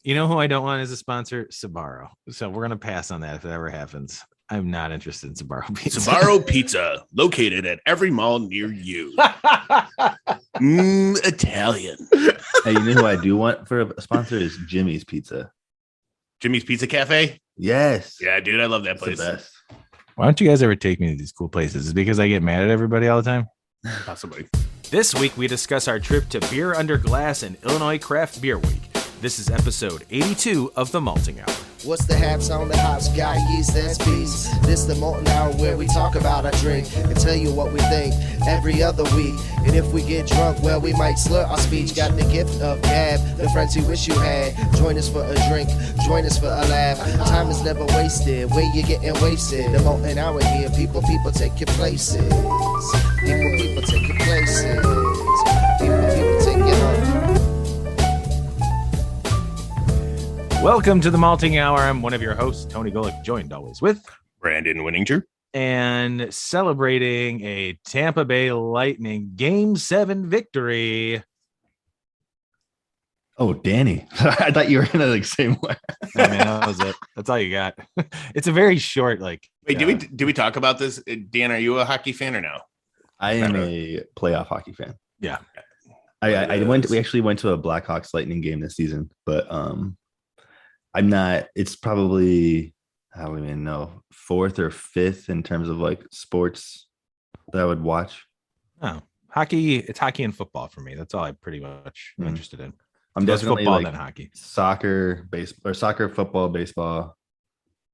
You know who I don't want as a sponsor? Sbarro. So we're gonna pass on that if it ever happens. I'm not interested in Sbarro pizza. Sbarro Pizza, located at every mall near you. Italian. Hey, you know who I do want for a sponsor is Jimmy's Pizza. Jimmy's Pizza Cafe? Yes. Yeah, dude, I love that It's place. the best. Why don't you guys ever take me to these cool places? Is it because I get mad at everybody all the time? Possibly. This week, we discuss our trip to Beer Under Glass and Illinois Craft Beer Week. This is episode 82 of The Malting Hour. What's the haps on the hops? Got yeast, that's beast. This the Molten Hour where we talk about our drink and tell you what we think every other week. And if we get drunk, well, we might slur our speech. Got the gift of gab, the friends you wish you had. Join us for a drink, join us for a laugh. Time is never wasted, where you getting wasted. The Molten Hour here, people take your places. People take your places. People take your home. Welcome to The Malting Hour. I'm one of your hosts, Tony Golick, joined always with Brandon Winninger. and celebrating a Tampa Bay Lightning Game 7 victory. Oh, Danny. I thought you were gonna say more. Oh, man, that was it. That's all you got. It's a very short, Wait, did we talk about this? Dan, are you a hockey fan or no? I am a playoff hockey fan. Yeah. We actually went to a Blackhawks Lightning game this season, but I'm not. It's probably, I don't even know, fourth or fifth in terms of like sports that I would watch. Oh, hockey. It's hockey and football for me. That's all I pretty much am interested in. I'm Less definitely football like than hockey. soccer, football, baseball,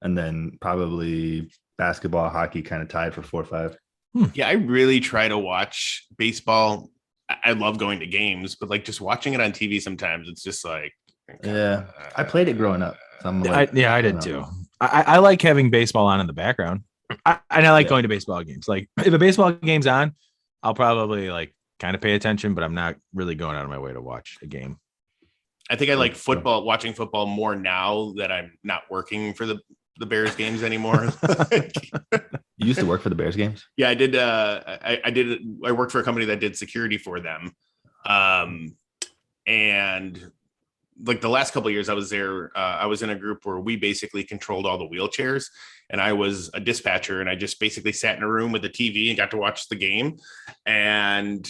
and then probably basketball, hockey, kind of tied for 4 or 5. Yeah, I really try to watch baseball. I love going to games, but like just watching it on TV sometimes, it's just like, Yeah, I played it growing up. So I'm like, I did too. I like having baseball on in the background. I like going to baseball games. Like if a baseball game's on, I'll probably like kind of pay attention, but I'm not really going out of my way to watch a game. I think I like football, watching football more now that I'm not working for the Bears games anymore. You used to work for the Bears games? Yeah, I did. I worked for a company that did security for them. And like the last couple of years I was there, I was in a group where we basically controlled all the wheelchairs, and I was a dispatcher, and I just basically sat in a room with the TV and got to watch the game. And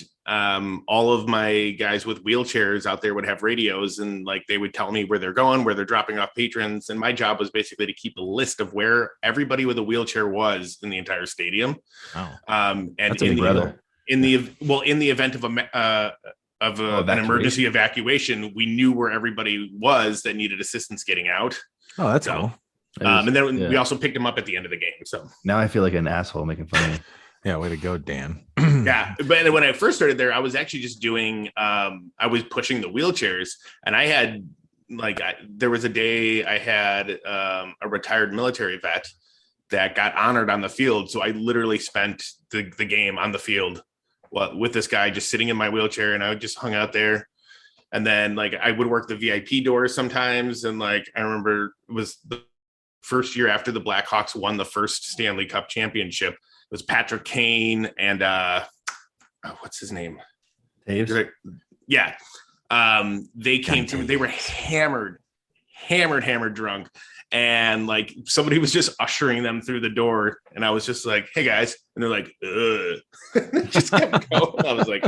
all of my guys with wheelchairs out there would have radios, and like they would tell me where they're going, where they're dropping off patrons. And my job was basically to keep a list of where everybody with a wheelchair was in the entire stadium. Oh, And That's a big brother. in the event of an emergency evacuation, we knew where everybody was that needed assistance getting out. oh, that's So, cool. and then we also picked them up at the end of the game. So Now I feel like an asshole making fun of me. Yeah, way to go, Dan. yeah, but when I first started there, I was actually just doing, I was pushing the wheelchairs, and I had there was a day I had a retired military vet that got honored on the field. So I literally spent the game on the field with this guy just sitting in my wheelchair, and I just hung out there. And then like I would work the VIP doors sometimes. And like I remember it was the first year after the Blackhawks won the first Stanley Cup championship. It was Patrick Kane and what's his name? Taves? Yeah. They came through, they were hammered drunk. And like somebody was just ushering them through the door, and I was just like, "Hey guys," and they're like, just kept going. I was like,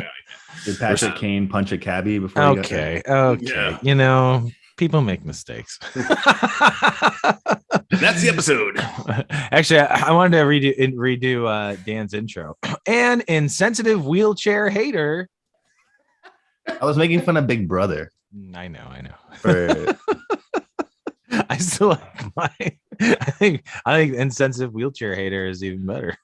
Did Patrick Kane punch a cabbie before? Okay. Yeah. You know, people make mistakes. That's the episode. Actually, I wanted to redo Dan's intro. An insensitive wheelchair hater. I was making fun of Big Brother. I know. For I still like mine. I think insensitive wheelchair hater is even better.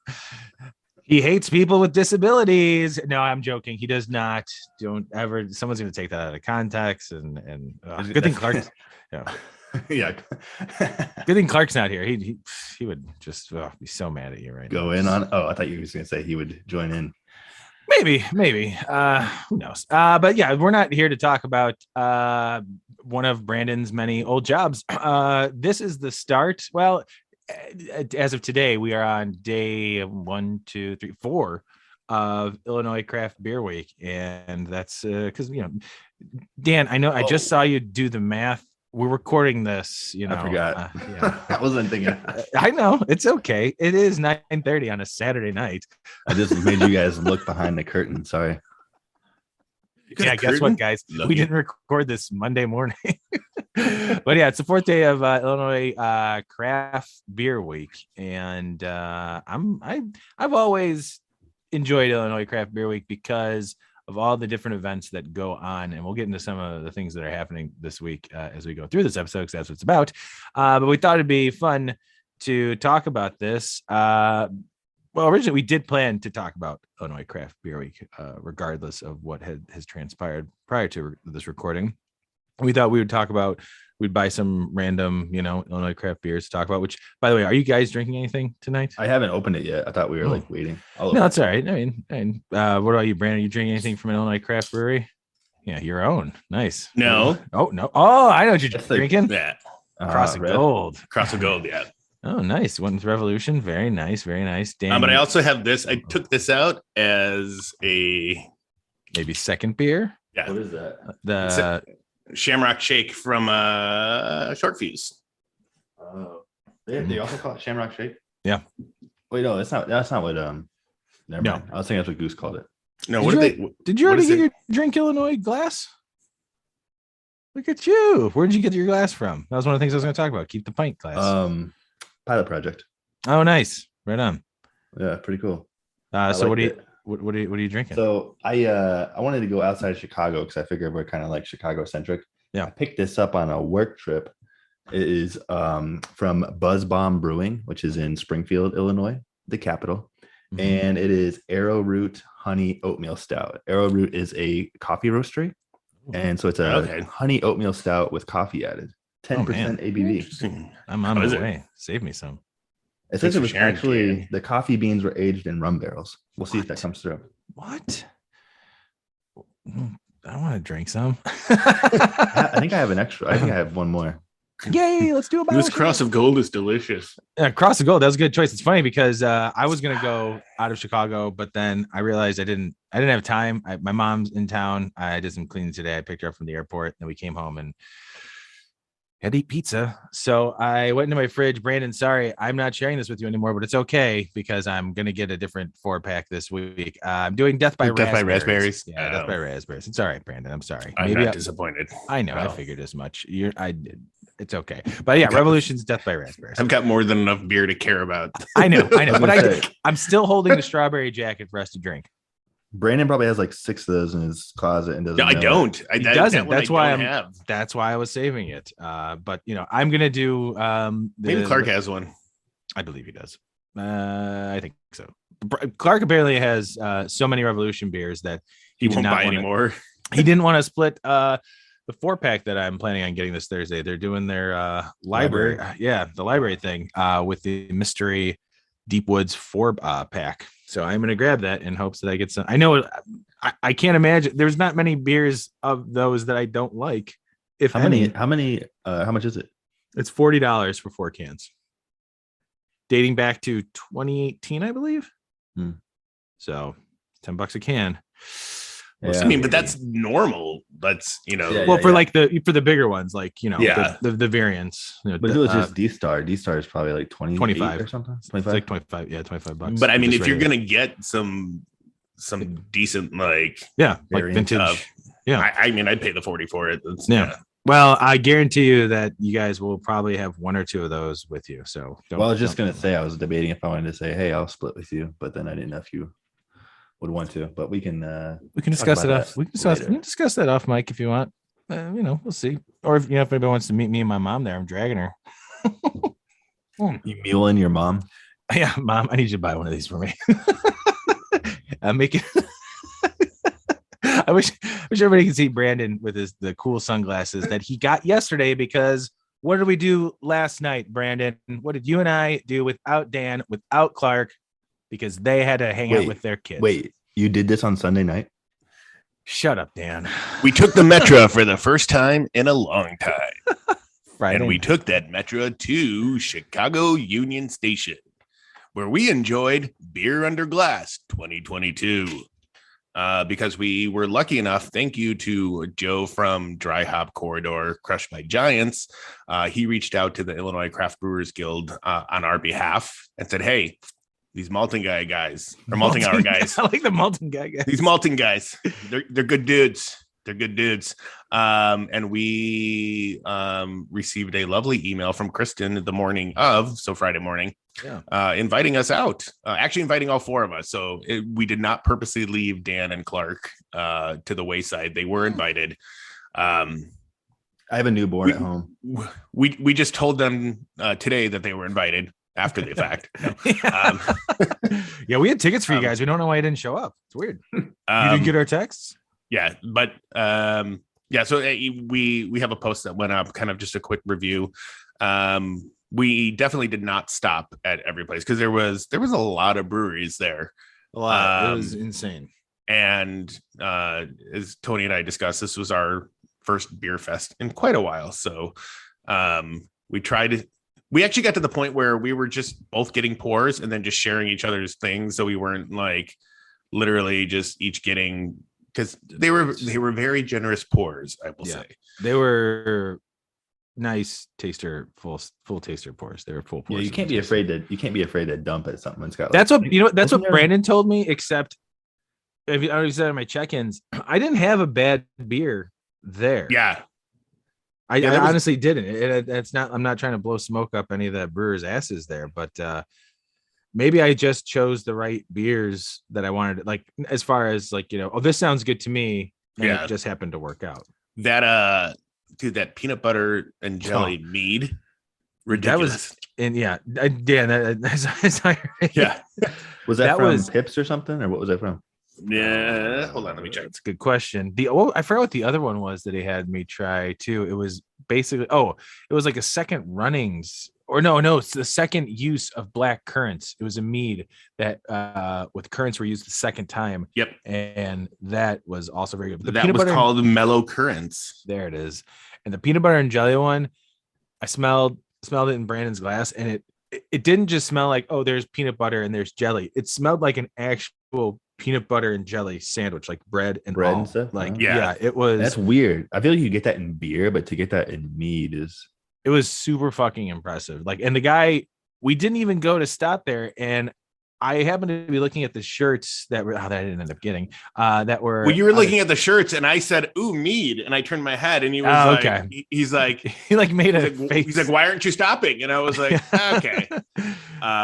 He hates people with disabilities. No, I'm joking. He does not. Don't ever. Someone's going to take that out of context. And good thing Clark's. Yeah. Yeah. Good thing Clark's not here. He would just be so mad at you right now. Go in on. Oh, I thought you were just going to say he would join in. Maybe. Who knows? But yeah, we're not here to talk about one of Brandon's many old jobs. This is the start. Well, as of today, we are on day 1, 2, 3, 4 of Illinois Craft Beer Week, and that's because Dan, I know I just saw you do the math we're recording this, I forgot. Yeah. I wasn't thinking. I know it's okay. It is 9:30 on a Saturday night. I just made you guys look behind the curtain. Sorry. Yeah, guess what, guys? We didn't record this Monday morning. But yeah, it's the 4th day of Illinois Craft Beer Week, and I've always enjoyed Illinois Craft Beer Week because of all the different events that go on, and we'll get into some of the things that are happening this week as we go through this episode, because that's what it's about. But we thought it'd be fun to talk about this. Well, originally we did plan to talk about Illinois Craft Beer Week, regardless of what has transpired prior to this recording. We thought we'd buy some random, Illinois craft beers to talk about, which, by the way, are you guys drinking anything tonight? I haven't opened it yet. I thought we were waiting. No, that's all right. I mean, what about you, Brandon? Are you drinking anything from an Illinois craft brewery? Yeah, your own. Nice. No. Oh, no. Oh, I know what you're drinking. Yeah. Cross of Gold. Cross of Gold, yeah. Oh, nice. Went with Revolution. Very nice. Very nice. Dan, but I also have this. I took this out as a maybe second beer. Yeah. What is that? The Shamrock Shake from Short Fuse. Oh, they also call it Shamrock Shake. Yeah. Wait, no, that's not what. Never mind. I was thinking that's what Goose called it. No, did you already get your drink Illinois glass? Look at you. Where did you get your glass from? That was one of the things I was going to talk about. Keep the pint glass. Pilot project. Oh, nice. Right on. Yeah, pretty cool. So what are you drinking? So I wanted to go outside of Chicago because I figured we're kind of like Chicago centric. Yeah. I picked this up on a work trip. It is from Buzz Bomb Brewing, which is in Springfield, Illinois, the capital. Mm-hmm. And it is Arrowroot Honey Oatmeal Stout. Arrowroot is a coffee roastery. And so it's a honey oatmeal stout with coffee added. 10% ABV. I'm on my way. Save me some. It says it was actually the coffee beans were aged in rum barrels. We'll see if that comes through. What? I want to drink some. I think I have an extra. I think I have one more. Yay! Let's do it. This Cross of Gold is delicious. Yeah, Cross of Gold. That was a good choice. It's funny because I was gonna go out of Chicago, but then I realized I didn't have time. My mom's in town. I did some cleaning today. I picked her up from the airport, and then we came home and had to eat pizza. So I went into my fridge. Brandon, sorry, I'm not sharing this with you anymore, but it's okay because I'm gonna get a different 4-pack this week. I'm doing Death by Raspberries. Yeah, Death by Raspberries. It's all right, Brandon. I'm sorry. I'm not disappointed. I know. I figured as much. It's okay. But yeah, Revolution's Death by Raspberries. I've got more than enough beer to care about. I know. But I'm still holding the strawberry jacket for us to drink. Brandon probably has like 6 of those in his closet and doesn't. No, I don't. He doesn't. That's why that's why I was saving it. But I'm gonna do maybe Clark has one. I believe he does. I think so. Clark apparently has so many Revolution beers that he won't buy anymore. He didn't want to split the 4-pack that I'm planning on getting this Thursday. They're doing their library. The library thing with the mystery Deep Woods 4-pack. So I'm going to grab that in hopes that I get some. I know I can't imagine. There's not many beers of those that I don't like. How much is it? It's $40 for 4 cans. Dating back to 2018, I believe. So $10 a can. Yeah, I mean, but that's normal. That's for the bigger ones, the variants. But it was just D-Star. D-Star is probably like 25 or something. 25, like 25. Yeah, $25. But I mean, if you're gonna get some decent like vintage. I mean, I'd pay the 40 for it. Well, I guarantee you that you guys will probably have 1 or 2 of those with you. So I was just gonna say I was debating if I wanted to say, hey, I'll split with you, but then I didn't know if you would want to, but we can discuss it off. We can discuss that off, Mike, if you want. We'll see. Or if anybody wants to meet me and my mom there, I'm dragging her. You muling your mom? Yeah, Mom, I need you to buy one of these for me. I'm making. I wish everybody could see Brandon with the cool sunglasses that he got yesterday, because what did we do last night, Brandon? What did you and I do without Dan, without Clark? Because they had to hang out with their kids. Wait, you did this on Sunday night? Shut up, Dan. We took the Metro for the first time in a long time. Friday. And we took that Metro to Chicago Union Station, where we enjoyed Beer Under Glass 2022. because we were lucky enough. Thank you to Joe from Dry Hop Corridor Crushed by Giants. He reached out to the Illinois Craft Brewers Guild on our behalf and said, "Hey, these malting guys, or malting hour guys. I like the malting guys. These malting guys, they're good dudes. They're good dudes." And we received a lovely email from Kristen the morning of, so Friday morning, inviting us out, actually inviting all four of us. So we did not purposely leave Dan and Clark to the wayside. They were invited. I have a newborn at home. We just told them today that they were invited after the fact. Yeah, we had tickets for you guys. We don't know why you didn't show up. It's weird. You didn't get our texts? Yeah, but so we have a post that went up, kind of just a quick review. We definitely did not stop at every place because there was a lot of breweries there. A lot. It was insane. And as Tony and I discussed, this was our first beer fest in quite a while. So we actually got to the point where we were just both getting pours and then just sharing each other's things. So we weren't like literally just each getting, because they were very generous pours, I will say. They were nice taster, full taster pours. They were full pours. Yeah, you can't be afraid to dump at something. It's got that's what Brandon told me, except if I already said in my check-ins, I didn't have a bad beer there. Yeah. I honestly didn't. It's not. I'm not trying to blow smoke up any of the brewers' asses there, but maybe I just chose the right beers that I wanted. Like as far as like this sounds good to me, and it just happened to work out. That that peanut butter and jelly mead, ridiculous. Was that from Pips or something, or what was that from? Yeah, hold on, let me check. It's a good question. I forgot what the other one was that he had me try too. It was basically it was like a second runnings, or no, it's the second use of black currants. It was a mead that with currants were used the second time. Yep, and that was also very good. That was called mellow currants. There it is. And the peanut butter and jelly one, I smelled it in Brandon's glass, and it didn't just smell like there's peanut butter and there's jelly. It smelled like an actual peanut butter and jelly sandwich, like bread and stuff. Like it was. That's weird. I feel like you get that in beer, but to get that in mead it was super fucking impressive. Like, and the guy, we didn't even go to stop there, and I happened to be looking at the shirts that I didn't end up getting. That were. Well, you were looking at the shirts, and I said, "Ooh, mead," and I turned my head, and he was okay. He's like, he like made a face. He's like, "Why aren't you stopping?" And I was like, "Okay."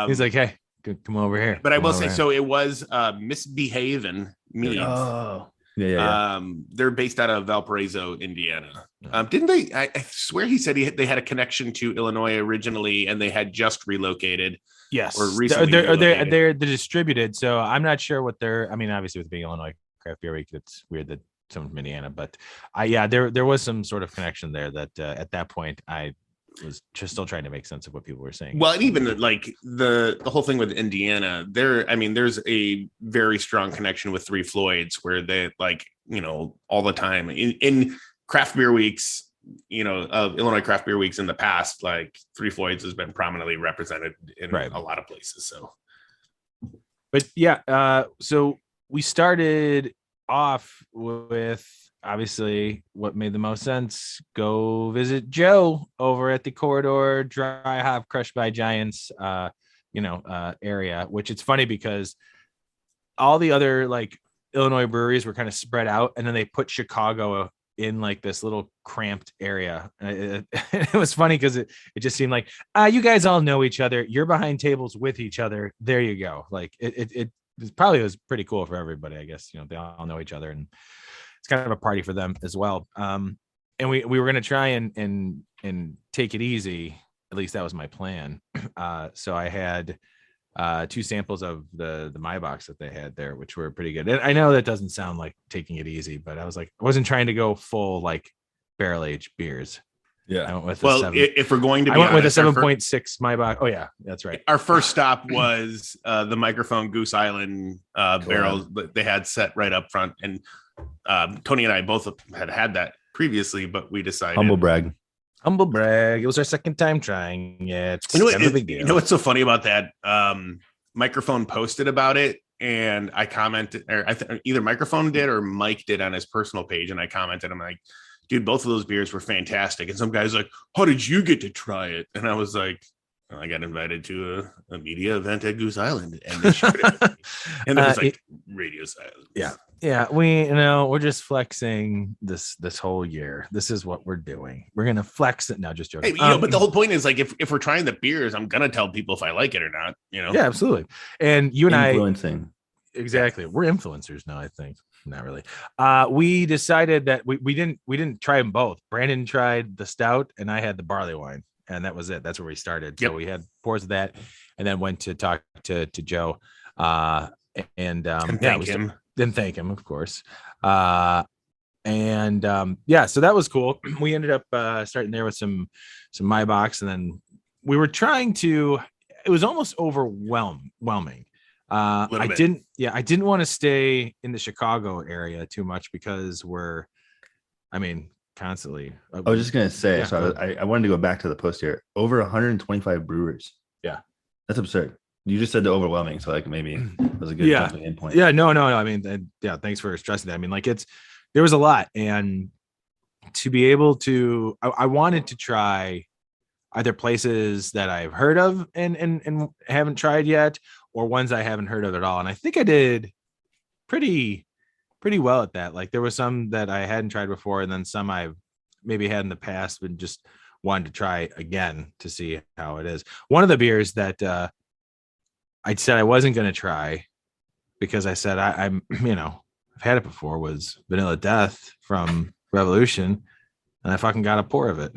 He's like, "Hey, come over here." But I will say, so it was Misbehaving Meads. Oh, yeah. They're based out of Valparaiso, Indiana. Didn't they? I swear he said they had a connection to Illinois originally, and they had just relocated. Yes, or recently they're distributed. So I'm not sure what they're. I mean, obviously with being Illinois Craft Beer Week, it's weird that someone from Indiana, but there was some sort of connection there that at that point I was just still trying to make sense of what people were saying. Well, and even like the whole thing with Indiana, there's a very strong connection with Three Floyds, where they all the time in craft beer weeks, of Illinois craft beer weeks in the past, like Three Floyds has been prominently represented in a lot of places. So, but so we started off with obviously what made the most sense. Go visit Joe over at the Corridor Dry Hop Crushed by Giants, area, which it's funny because all the other like Illinois breweries were kind of spread out, and then they put Chicago in like this little cramped area. And it was funny because it just seemed like, you guys all know each other. You're behind tables with each other. There you go. Like it probably was pretty cool for everybody. I guess, they all know each other, and it's kind of a party for them as well. And we were going to try and take it easy. At least that was my plan. So I had 2 samples of the My Box that they had there, which were pretty good. And I know that doesn't sound like taking it easy, but I wasn't trying to go full like barrel aged beers. Yeah. I went with if we're going to be I went with a 7.6 My Box. Oh yeah, that's right. Our first stop was the Microphone Goose Island barrels that they had set right up front. And Tony and I both had that previously, but we decided humble brag. It was our second time trying it. You know what's so funny about that? Microphone posted about it, and I commented, or either Microphone did or Mike did on his personal page, and I commented, I'm like, dude, both of those beers were fantastic. And some guy's like, how did you get to try it? And I was like, well, I got invited to a media event at Goose Island, and they shared it with me. And it was like radio silence. Yeah, we're just flexing this whole year. This is what we're doing. We're gonna flex it. No, just joking. Hey, but the whole point is like, if we're trying the beers, I'm gonna tell people if I like it or not. Yeah, absolutely. And you and influencing. Exactly. We're influencers now, I think. Not really. We decided that we didn't try them both. Brandon tried the stout, and I had the barley wine, and that was it. That's where we started. Yep. So we had pours of that, and then went to talk to Joe, and thank him. Then thank him, of course. So that was cool. We ended up starting there with some My Box, and then we were trying to. It was almost overwhelming. I didn't want to stay in the Chicago area too much because constantly. I was just gonna say, so I wanted to go back to the post here. Over 125 brewers. Yeah, that's absurd. You just said the overwhelming, so like maybe it was a good jumping in point. Yeah, no. I mean, thanks for stressing that. I mean, like there was a lot, and to be able to, I wanted to try either places that I've heard of and haven't tried yet, or ones I haven't heard of at all. And I think I did pretty well at that. Like there was some that I hadn't tried before, and then some I've maybe had in the past, but just wanted to try again to see how it is. One of the beers that I said I wasn't going to try because I said I've had it before was Vanilla Death from Revolution, and I fucking got a pour of it.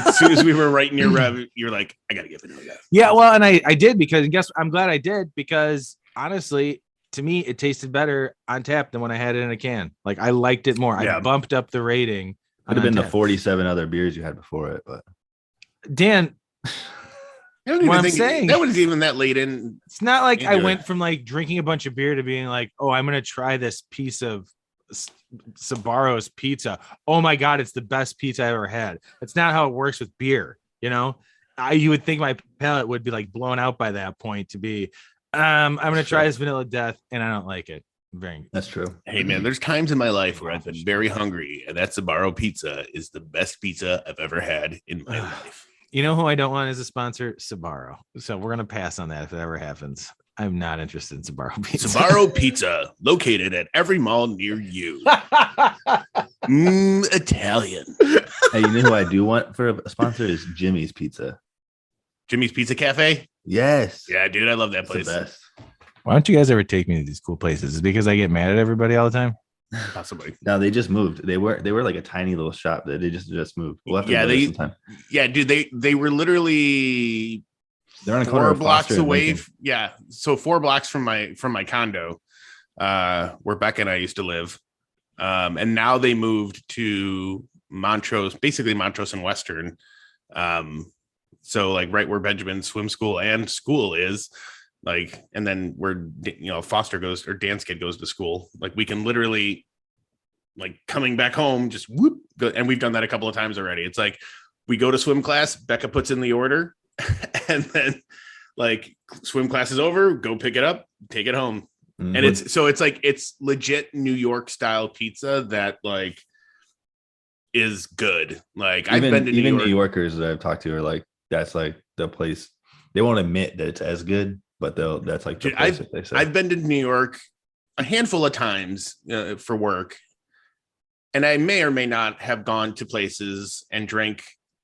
As soon as we were writing your rev, you're like, I got to get Vanilla Death. Yeah, well, and I did, because I'm glad I did, because honestly, to me, it tasted better on tap than when I had it in a can. Like I liked it more. I bumped up the rating. Could have been the 47 other beers you had before it, but Dan. I don't even think that was even that late in. It's not like I went from like drinking a bunch of beer to being like, oh, I'm going to try this piece of Sbarro's pizza. Oh my God, it's the best pizza I ever had. That's not how it works with beer. You would think my palate would be like blown out by that point to be, I'm going to try this Vanilla Death, and I don't like it. That's true. Hey man, there's times in my life where I've been very hungry, and that Sbarro pizza is the best pizza I've ever had in my life. You know who I don't want as a sponsor? Sbarro. So we're going to pass on that if it ever happens. I'm not interested in Sbarro pizza. Sbarro pizza, located at every mall near you. Italian. Hey, you know who I do want for a sponsor is Jimmy's Pizza. Jimmy's Pizza Cafe? Yes. Yeah, dude, I love that place. The best. Why don't you guys ever take me to these cool places? Is it because I get mad at everybody all the time? Possibly. No, they just moved. They were like a tiny little shop that they just moved. We'll dude, they were literally they're on a 4 blocks away. So 4 blocks from my condo, where Becca and I used to live. And now they moved to Montrose, basically Montrose and Western. So like right where Benjamin's swim school and school is, like, and then where Foster goes, or Dan's kid goes to school. Like we can literally, like, coming back home, just whoop go, and we've done that a couple of times already. It's like we go to swim class, Becca puts in the order, and then like swim class is over, go pick it up, take it home. Mm-hmm. And it's legit New York style pizza that like is good. Like I've been to New Yorkers that I've talked to are like, that's like the place. They won't admit that it's as good, but that's like the place that they say. I've been to New York a handful of times for work, and I may or may not have gone to places and drank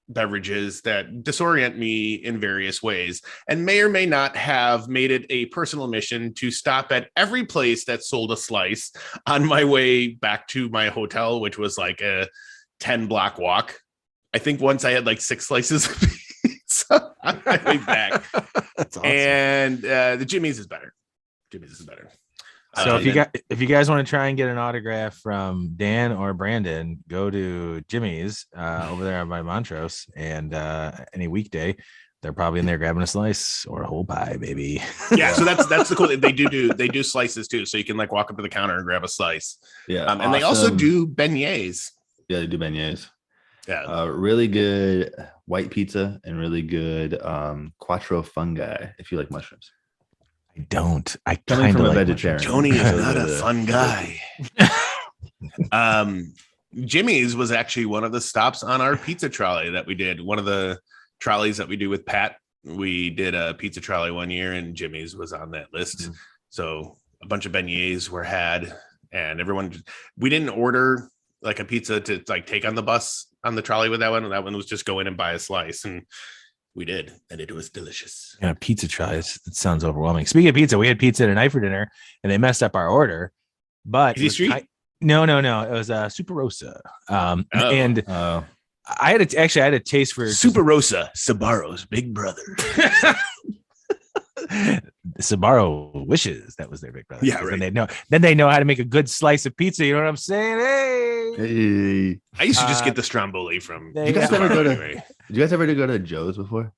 beverages that disorient me in various ways, and may or may not have made it a personal mission to stop at every place that sold a slice on my way back to my hotel, which was like a 10-block walk. I think once I had like 6 slices of pizza on my way back. That's awesome. And the Jimmy's is better. So if you guys want to try and get an autograph from Dan or Brandon, go to Jimmy's over there by Montrose, and any weekday they're probably in there grabbing a slice or a whole pie, baby. Yeah, so that's the cool thing. They do slices too, so you can like walk up to the counter and grab a slice. Yeah, and awesome. They also do beignets. Yeah, they do beignets. Yeah, really good white pizza and really good quattro fungi if you like mushrooms. I don't. I Coming kind from of a like vegetarian. Tony is Those not are a the- fun guy. Jimmy's was actually one of the stops on our pizza trolley that we did. One of the trolleys that we do with Pat. We did a pizza trolley one year, and Jimmy's was on that list. Mhm. So a bunch of beignets were had, and everyone. We didn't order like a pizza to like take on the bus on the trolley with that one. And that one was just go in and buy a slice, and we did, and it was delicious. And a pizza try. It sounds overwhelming. Speaking of pizza, we had pizza tonight for dinner, and they messed up our order. But Easy Street? No. It was Super Rosa. And Oh, I had a taste for Super Rosa, Sabaro's big brother. Sabaro wishes that was their big brother. Yeah, Then right. they know how to make a good slice of pizza. You know what I'm saying? Hey. hey. I used to just get the stromboli from. There You guys go. ever go to? Anyway. Did you guys ever go to Joe's before?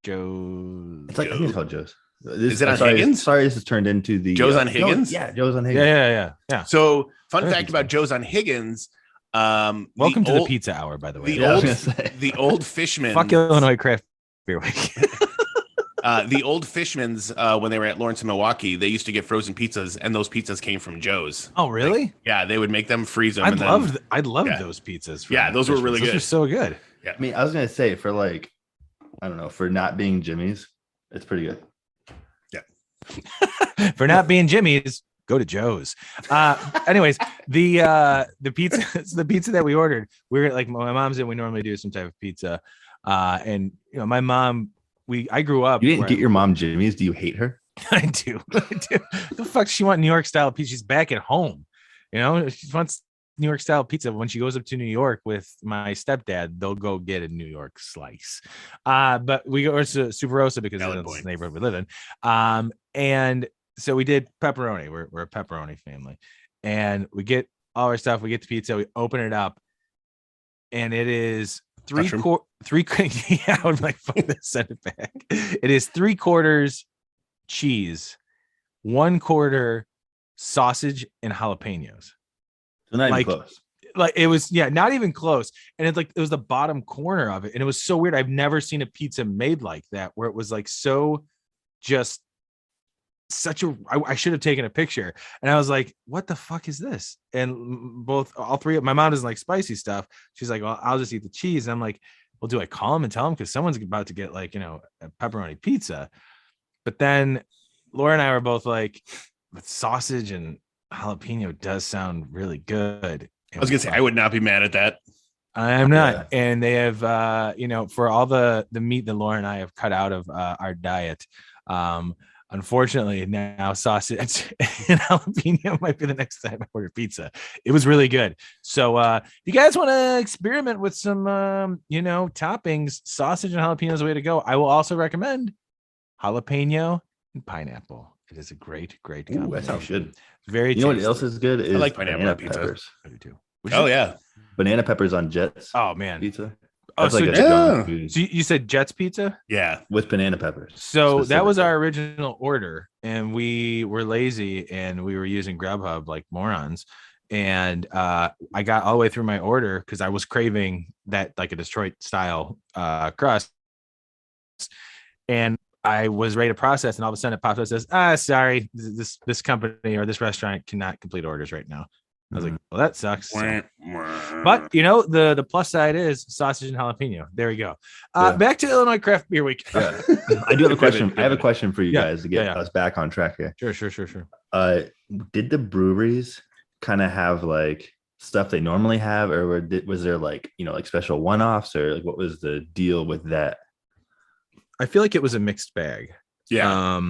Joe. It's like I think it's called Joe's. Is it on sorry, Higgins? Sorry, this has turned into the Joe's on Higgins? Yeah, Joe's on Yeah, Higgins. yeah. So, fun That fact makes about sense. Joe's on Higgins. Welcome to the pizza hour, by the way. the Yeah, I was old- gonna say. The old Fishman. Fuck Illinois Craft Beer Week. The old Fishmans, when they were at Lawrence and Milwaukee, they used to get frozen pizzas, and those pizzas came from Joe's. Oh, really? Yeah, they would make them, freeze them. I and then, loved yeah. those pizzas. Yeah, those were really Those good. are so good. I mean, I was gonna say for like, I don't know, for not being Jimmy's, it's pretty good. For not being Jimmy's, go to Joe's. Anyways, the pizza, the pizza that we ordered, we were like, my mom's in. We normally do some type of pizza, and you know, my mom. I grew up. You didn't where- get your mom Jimmy's. Do you hate her? I do. The fuck does she want New York style pizza? She's back at home. You know, she wants New York style pizza. When she goes up to New York with my stepdad, they'll go get a New York slice. But we go to Super Rosa because Valid that's point. the neighborhood we live in. And so we did pepperoni. We're a pepperoni family, and we get all our stuff. We get the pizza. We open it up, and it is Mushroom? yeah, I would like fuck this, send it back. It is 3/4 cheese, 1/4 sausage and jalapenos. So not even Like- close. Like it was, yeah, not even close. And it's like it was the bottom corner of it, and it was so weird. I've never seen a pizza made like that, where it was like so just such a. I should have taken a picture, and I was like, "What the fuck is this?" And all three of my mom doesn't like spicy stuff. She's like, "Well, I'll just eat the cheese." And I'm like, "Well, do I call him and tell him because someone's about to get like a pepperoni pizza?" But then Laura and I were both like, "With sausage and jalapeno does sound really good." I was gonna say I would not be mad at that. I'm not. Yeah. And they have, for all the meat that Laura and I have cut out of our diet. Unfortunately, now sausage and jalapeno might be the next time I order pizza. It was really good. So if you guys want to experiment with some, toppings, sausage and jalapeno is the way to go. I will also recommend jalapeno and pineapple. It is a great Ooh, combination. that sounds good. Very You know what tasty. else is good? Is like pineapple banana on pizza. peppers. I do too. Oh yeah, Banana peppers on Jets Oh man. pizza. Oh, That's so, like a Jet- junk food so you said Jets Pizza? yeah. with banana peppers. So that was specifically. our original order, and we were lazy and we were using Grubhub like morons. And I got all the way through my order because I was craving that like a Detroit style crust. And I was ready to process, and all of a sudden it pops up and says, sorry, this company or this restaurant cannot complete orders right now. I was like, well, that sucks. So- But the plus side is sausage and jalapeno. There we go. Yeah. Back to Illinois Craft Beer Week. Yeah. I do have a question. Good. I have a question for you Yeah, guys to get yeah. us back on track here. Sure. Did the breweries kind of have like stuff they normally have, or was there like like special one-offs, or like what was the deal with that? I feel like it was a mixed bag. Yeah.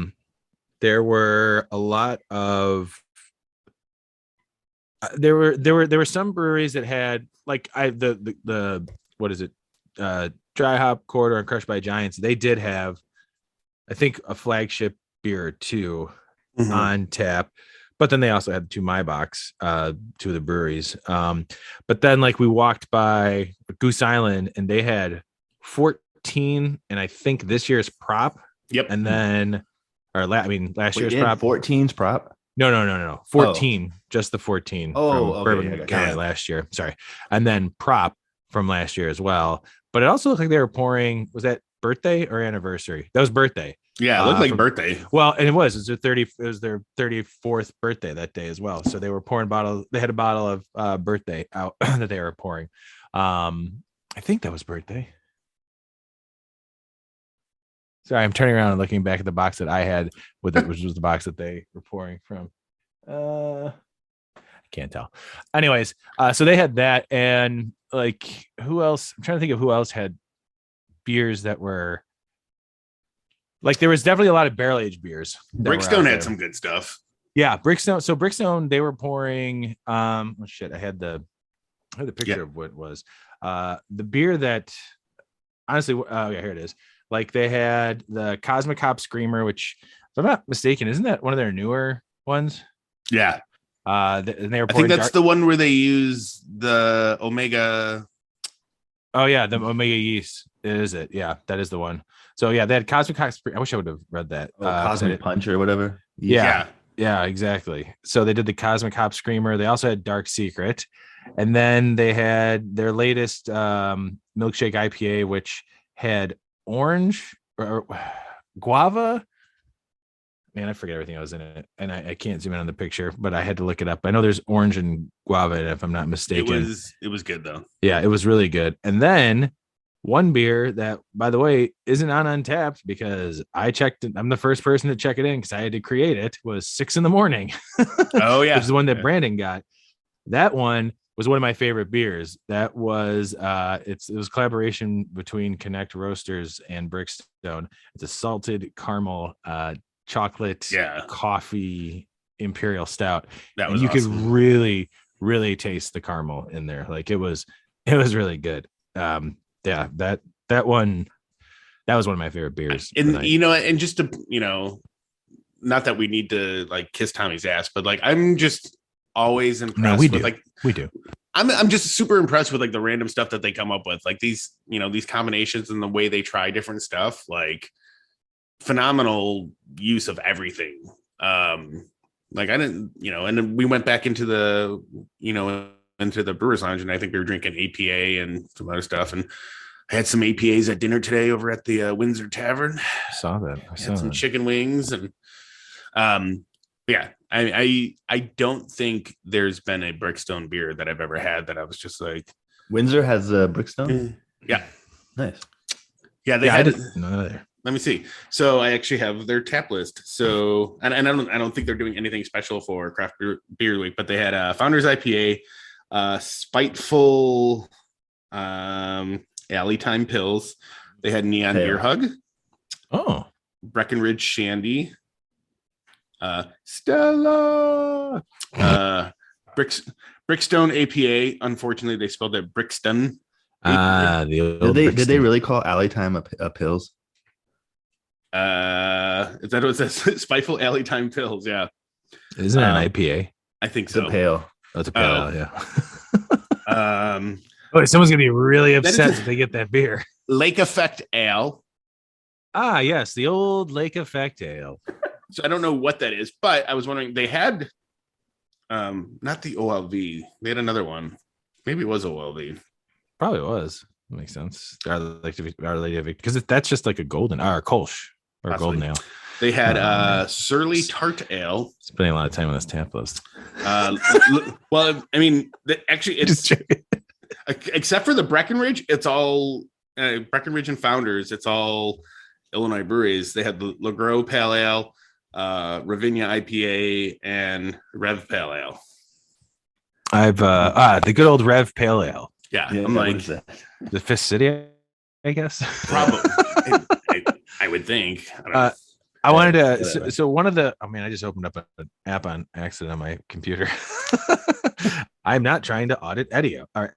There were a lot of there were some breweries that had like the what is it, dry hop quarter and crushed by giants. They did have, I think, a flagship beer or two Mhm. on tap, but then they also had 2 Maibachs, 2 of the breweries. But then like we walked by Goose Island and they had 14, and I think this year's prop, Yep. and then last Wait, year's they had prop. 14's prop. No. 14, just the 14 Oh, from okay, Bourbon yeah, I got County you. last year. Sorry. And then prop from last year as well. But it also looked like they were pouring, was that birthday or anniversary? That was birthday. Yeah, it looked like birthday. Well, and it was their 34th birthday that day as well. So they were pouring bottles. They had a bottle of birthday out that they were pouring. I think that was birthday. Sorry, I'm turning around and looking back at the box that I had with it, which was the box that they were pouring from. I can't tell. Anyways, so they had that, and like who else? I'm trying to think of who else had beers that were like there was definitely a lot of barrel aged beers. Brickstone had some good stuff. Yeah, Brickstone. So Brickstone, they were pouring. Oh shit, I had the picture of what it was. The beer that honestly, oh yeah, here it is. Like they had the Cosmic Hop Screamer, which, if I'm not mistaken, isn't that one of their newer ones? Yeah. And they were. I think that's the one where they use the Omega. Oh yeah, the Omega yeast. Is it? Yeah, that is the one. So yeah, they had Cosmic Hop Screamer. I wish I would have read that. Cosmic Punch or whatever. Yeah, exactly. So they did the Cosmic Hop Screamer. They also had Dark Secret, and then they had their latest milkshake IPA, which had orange or guava. Man, I forget everything that was in it, and I can't zoom in on the picture, but I had to look it up. I know there's orange and guava in it, if I'm not mistaken. It was good though. Yeah, it was really good. And then one beer that, by the way, isn't on Untapped because I checked it. I'm the first person to check it in because I had to create it. Was 6 a.m. Oh yeah, which is the one that Brandon got. That one was one of my favorite beers. That was it was collaboration between Connect Roasters and Brickstone. It's a salted caramel chocolate coffee imperial stout. That was you awesome. could really taste the caramel in there. Like it was really good. That one was one of my favorite beers. And and just to not that we need to like kiss Tommy's ass, but like I'm just always impressed with like we do. I'm just super impressed with like the random stuff that they come up with, like these these combinations and the way they try different stuff. Like phenomenal use of everything. Like I didn't, and then we went back into the into the Brewers Lounge, and I think we were drinking APA and some other stuff, and I had some APAs at dinner today over at the Windsor Tavern. I saw that. I saw some chicken wings, and yeah, I don't think there's been a Brickstone beer that I've ever had that I was just like. Windsor has a Brickstone. Yeah, nice. Yeah, they had none of there. Let me see. So I actually have their tap list. So and I don't think they're doing anything special for Craft Beer Week, but they had a Founders IPA, Spiteful Alley Time Pills. They had Neon Beer Hug. Oh, Breckenridge Shandy. Stella. Brickstone APA. Unfortunately, they spelled it Brickstone. Did they really call Alley Time a pills? Is that what it says? Spiteful Alley Time Pills. Yeah. Isn't it an IPA? I think so. It's a pale. Oh, it's a pale. Yeah. Someone's gonna be really upset if they get that beer. Lake Effect Ale. Ah, yes, the old Lake Effect Ale. So I don't know what that is, but I was wondering, they had not the OLV. They had another one. Maybe it was OLV. Probably was. That makes sense. Our Lady of Victory, because that's just like a golden or a Kolsch or a golden ale. They had Surly Tart Ale. Spending a lot of time on this tap list. Well, I mean, actually, it's except for the Breckenridge, it's all Breckenridge and Founders. It's all Illinois breweries. They had the LaGros Pale Ale, Ravinia IPA, and Rev Pale Ale. I've the good old Rev Pale Ale. Yeah, I'm like the Fifth City, I guess. Probably, I would think. I wanted to. So one of the. I mean, I just opened up an app on accident on my computer. I'm not trying to audit Edio. All right,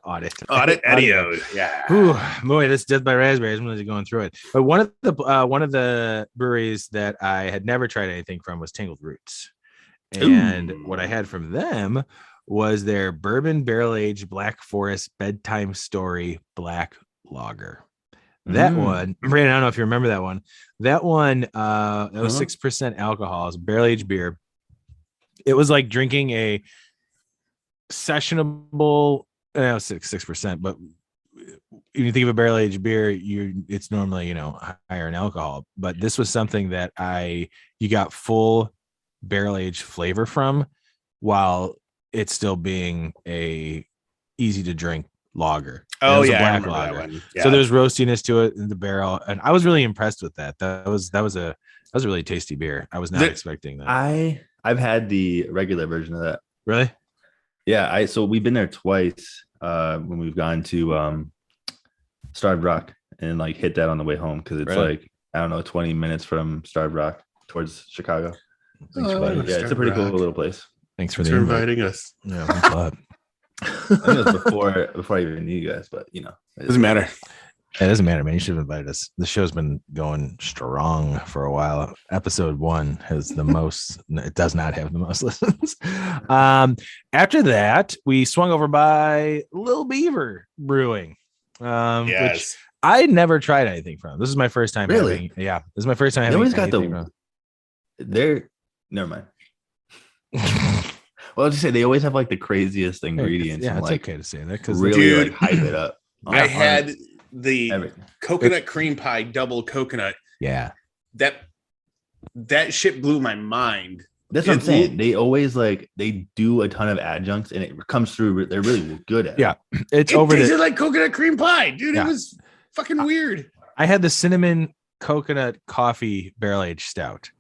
audit Edio. Yeah. Ooh, boy, this Death by Raspberries. I'm really going through it. But one of the breweries that I had never tried anything from was Tangled Roots, and what I had from them was their bourbon barrel aged Black Forest bedtime story black lager. That one, Brandon, I don't know if you remember that one. That one, it was 6% alcohol. It's a barrel aged beer. It was like drinking a sessionable, 6%, but when you think of a barrel aged beer, it's normally, higher in alcohol, but this was something that you got full barrel aged flavor from, while it's still being a easy to drink lager. Oh yeah, black I remember lager. that one. Yeah. So there's roastiness to it in the barrel, and I was really impressed with that. That was a really tasty beer. I was not expecting that. I've had the regular version of that. Really? Yeah, so we've been there twice when we've gone to Starved Rock and like hit that on the way home, because it's like, I don't know, 20 minutes from Starved Rock towards Chicago. It's a pretty cool little place. Thanks for inviting us. Yeah, thanks a lot. I think it was before I even knew you guys, but Doesn't matter. It doesn't matter, man. You should have invited us. The show's been going strong for a while. Episode 1 has the most. It does not have the most listens. After that, we swung over by Little Beaver Brewing, which I never tried anything from. This is my first time. Really? This is my first time having. They always got anything from. They're never mind. Well, I'll just say they always have like the craziest ingredients. Yeah, and, it's like, okay to say that because really like hype it up. I had the everything. coconut cream pie double coconut. Yeah, that shit blew my mind. That's what I'm saying. They always they do a ton of adjuncts, and it comes through. They're really good at it. Yeah, it tasted like coconut cream pie, dude. Yeah. It was fucking weird. I had the cinnamon coconut coffee barrel aged stout,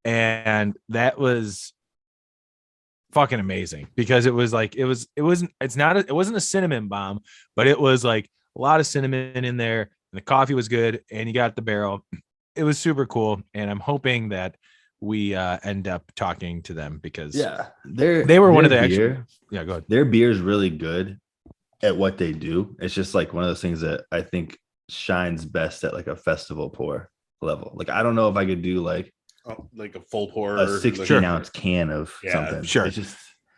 and that was fucking amazing, because it wasn't a cinnamon bomb, but it was like a lot of cinnamon in there, and the coffee was good, and you got the barrel. It was super cool, and I'm hoping that we end up talking to them, because they were one of the beer. Go ahead. Their beer is really good at what they do. It's just like one of those things that I think shines best at like a festival pour level. Like, I don't know if I could do like a full pour, a 16-ounce can of something. Sure. It's just,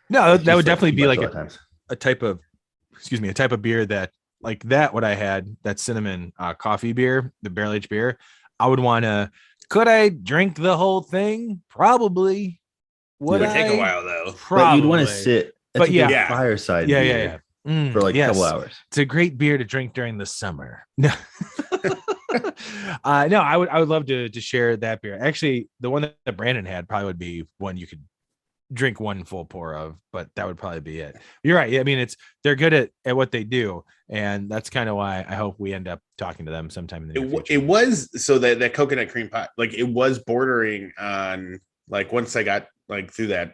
that would definitely be like a type of beer that, like that, what I had, that cinnamon coffee beer, the barrel aged beer, I would want to. Could I drink the whole thing? Probably. It would take a while though. Probably. But you'd want to sit. But yeah, fireside. Yeah. For like a couple hours. It's a great beer to drink during the summer. No, no, I would love to share that beer. Actually, the one that Brandon had probably would be one you could drink one full pour of, but that would probably be it. You're right. I mean, they're good at what they do, and that's kind of why I hope we end up talking to them sometime in the near future. It was so that coconut cream pie, like it was bordering on, like, once I got like through that,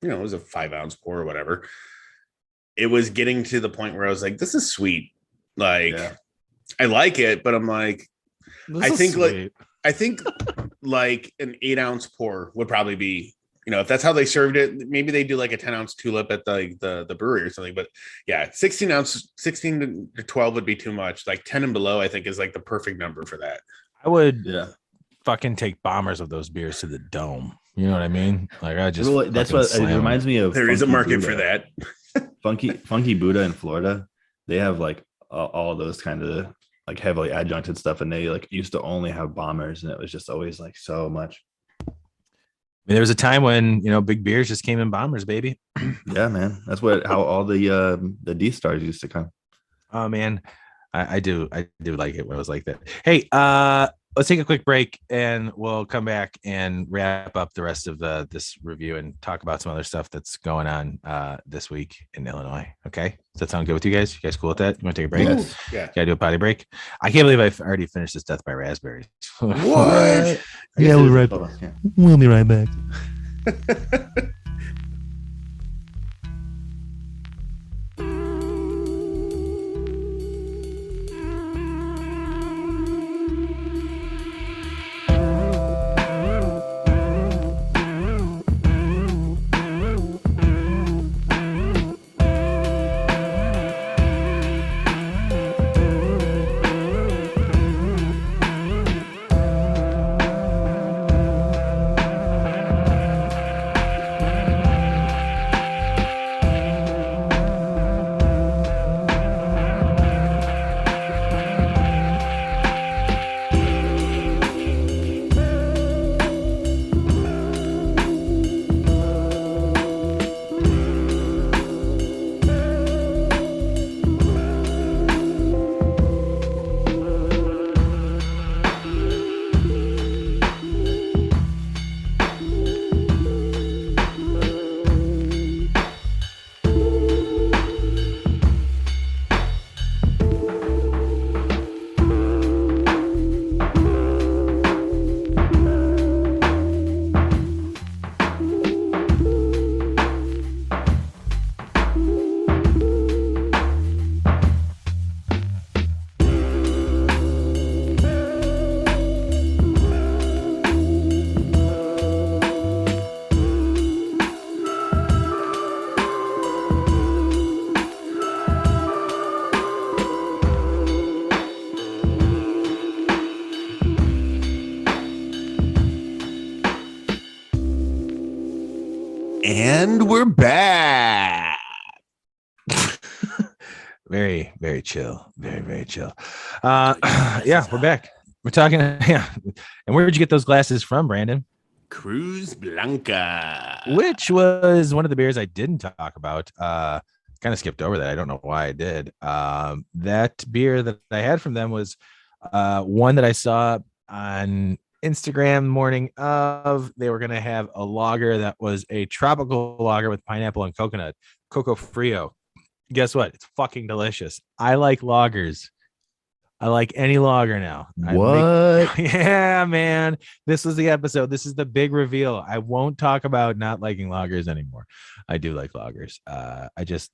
it was a 5-ounce pour or whatever. It was getting to the point where I was like, this is sweet. Like, I like it, but I'm like, I think like an 8-ounce pour would probably be, if that's how they served it, maybe they do like a 10-ounce tulip at the brewery or something. But yeah, 16 to 12 would be too much. Like 10 and below, I think, is like the perfect number for that. I would fucking take bombers of those beers to the dome. You know what I mean? Like, I just that's what it reminds me of. There is a market for that. Funky Buddha in Florida, they have like all those kind of like heavily adjuncted stuff, and they like used to only have bombers, and it was just always like so much. I mean, there was a time when big beers just came in bombers, baby. Yeah, man, that's how all the D stars used to come. Oh man, I do like it when it was like that. Hey, let's take a quick break, and we'll come back and wrap up the rest of this review and talk about some other stuff that's going on this week in Illinois. Okay, does that sound good with you guys? You guys cool with that? You want to take a break? Yes. Yeah. Gotta do a potty break. I can't believe I've already finished this Death by Raspberry. What? Yeah, we'll be right back. And we're back. Very, very chill. Very, very chill. Yeah, we're back. We're talking. Yeah. And where did you get those glasses from, Brandon? Cruz Blanca. Which was one of the beers I didn't talk about. Kind of skipped over that. I don't know why I did. That beer that I had from them was one that I saw on Instagram morning of. They were going to have a lager that was a tropical lager with pineapple and coconut, Coco Frio. Guess what? It's fucking delicious. I like lagers. I like any lager now. Yeah, man. This was the episode. This is the big reveal. I won't talk about not liking lagers anymore. I do like lagers. I just,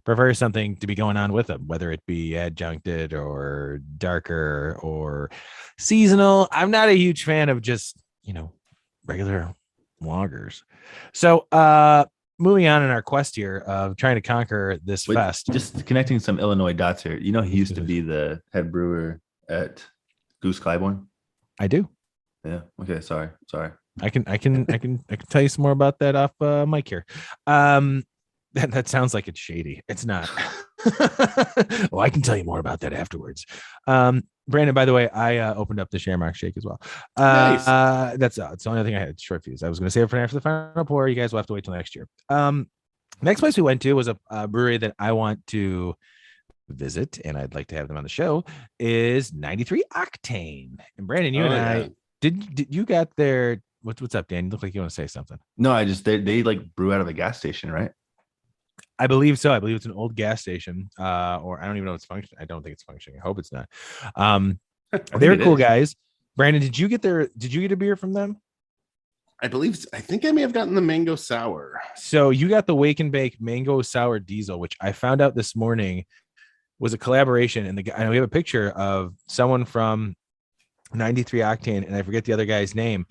prefer something to be going on with them, whether it be adjuncted or darker or seasonal. I'm not a huge fan of just, regular lagers. So, moving on in our quest here of trying to conquer this fest. Just connecting some Illinois dots here. He used to be the head brewer at Goose Clybourne. I do. Yeah. Okay. Sorry. I can tell you some more about that off Myke here. That sounds like it's shady. It's not. Well, I can tell you more about that afterwards. Brandon, by the way, I opened up the Shamrock Shake as well. Nice. That's it's the only thing I had short fuse. I was going to save it for after the final pour. You guys will have to wait till next year. Next place we went to was a brewery that I want to visit, and I'd like to have them on the show. Is 93 Octane. And Brandon, you and I did you got there? What's up, Dan? You look like you want to say something. No, they like brew out of a gas station, right? I believe so. I believe it's an old gas station, or I don't even know if it's functioning. I don't think it's functioning. I hope it's not. They're cool guys. Brandon, did you get a beer from them? I think I may have gotten the mango sour. So you got the Wake and Bake mango sour diesel, which I found out this morning was a collaboration. And we have a picture of someone from 93 Octane, and I forget the other guy's name,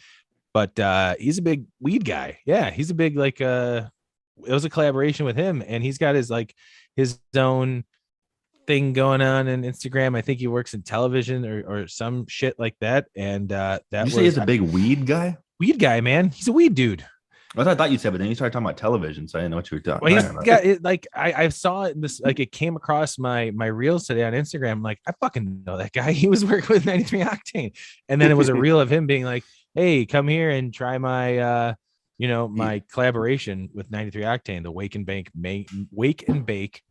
but he's a big weed guy. Yeah, he's a big it was a collaboration with him, and he's got his own thing going on in Instagram. I think he works in television or some shit like that. And you say he's a big weed guy? Weed guy, man. He's a weed dude. What I thought you said, but then you started talking about television, so I didn't know what you were talking. Well, he's got it. I saw it. It came across my reels today on Instagram. I'm like, I fucking know that guy. He was working with 93 Octane, and then it was a reel of him being like, "Hey, come here and try my my collaboration with 93 Octane, the Wake and Bake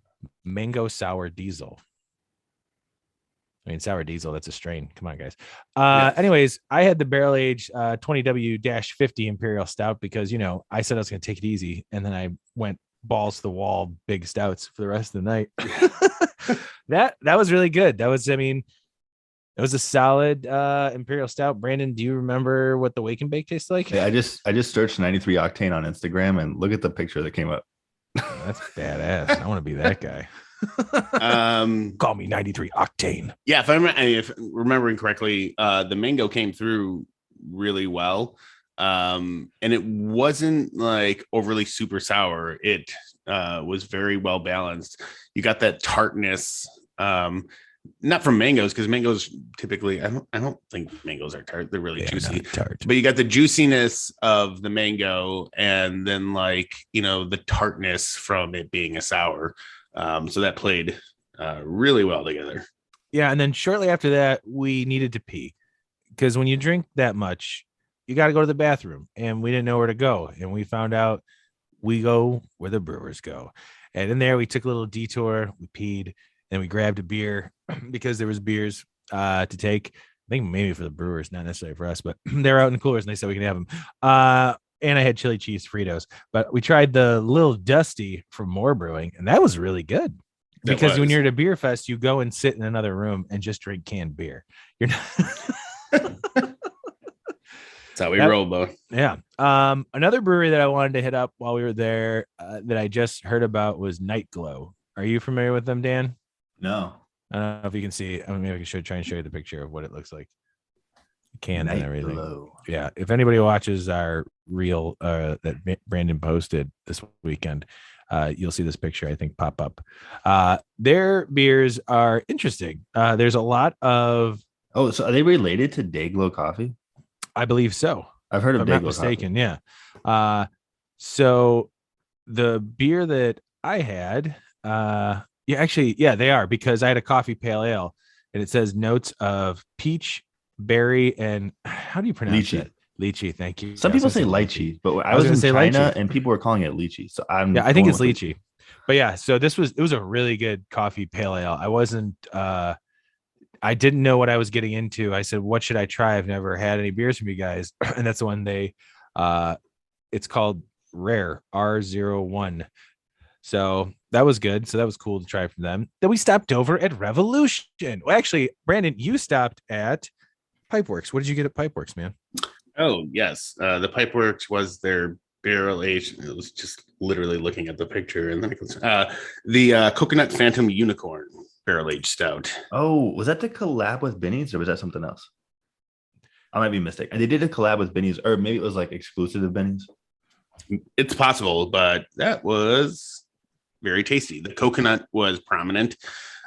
mango sour diesel." I mean, sour diesel, that's a strain. Come on, guys. Anyways, I had the barrel age 20W-50 Imperial Stout because, I said I was going to take it easy. And then I went balls to the wall, big stouts for the rest of the night. That was really good. It was a solid Imperial Stout. Brandon, do you remember what the Wake and Bake tastes like? Yeah, I just searched 93 Octane on Instagram and look at the picture that came up. That's badass. I want to be that guy. Call me 93 Octane. Yeah, if remembering correctly, the mango came through really well. And it wasn't like overly super sour. It was very well balanced. You got that tartness. Not from mangoes, because mangoes typically I don't think mangoes are tart. They're really juicy. Tart. But you got the juiciness of the mango, and then the tartness from it being a sour. So that played really well together. Yeah, and then shortly after that, we needed to pee, because when you drink that much, you got to go to the bathroom, and we didn't know where to go, and we found out we go where the brewers go, and in there we took a little detour, we peed. And we grabbed a beer because there was beers to take. I think maybe for the brewers, not necessarily for us, but they're out in the coolers and they said we can have them. And I had chili cheese Fritos, but we tried the Little Dusty from More Brewing, and that was really good. Because when you're at a beer fest, you go and sit in another room and just drink canned beer. You're not. That's how we roll, Bo. Yeah. Another brewery that I wanted to hit up while we were there that I just heard about was Night Glow. Are you familiar with them, Dan? No. I don't know if you can see. Maybe I should try and show you the picture of what it looks like. Can Night and everything. Glow. Yeah. If anybody watches our reel that Brandon posted this weekend, you'll see this picture, I think, pop up. Their beers are interesting. There's a lot of. Oh, so are they related to Dayglow Coffee? I believe so. I've heard of if I'm not Dayglow mistaken. Coffee. Yeah. So the beer that I had, they are, because I had a coffee pale ale and it says notes of peach, berry, and how do you pronounce Lychee. it? Lychee. Thank you. Some Yeah, I was people gonna say say lychee, but I I was was gonna in say China lychee. and people were calling it lychee. So I'm Yeah, I think going it's with lychee. But yeah, so it was a really good coffee pale ale. I didn't know what I was getting into. I said, what should I try? I've never had any beers from you guys. And that's the one it's called Rare R01. So that was good. So that was cool to try from them. Then we stopped over at Revolution. Well, actually, Brandon, you stopped at Pipeworks. What did you get at Pipeworks, man? Oh, yes. The Pipeworks was their barrel aged. It was just literally looking at the picture. And then it goes, the Coconut Phantom Unicorn barrel aged stout. Oh, was that the collab with Benny's or was that something else? I might be mistaken. They did a collab with Benny's, or maybe it was like exclusive to Benny's. It's possible, but that was very tasty. The coconut was prominent.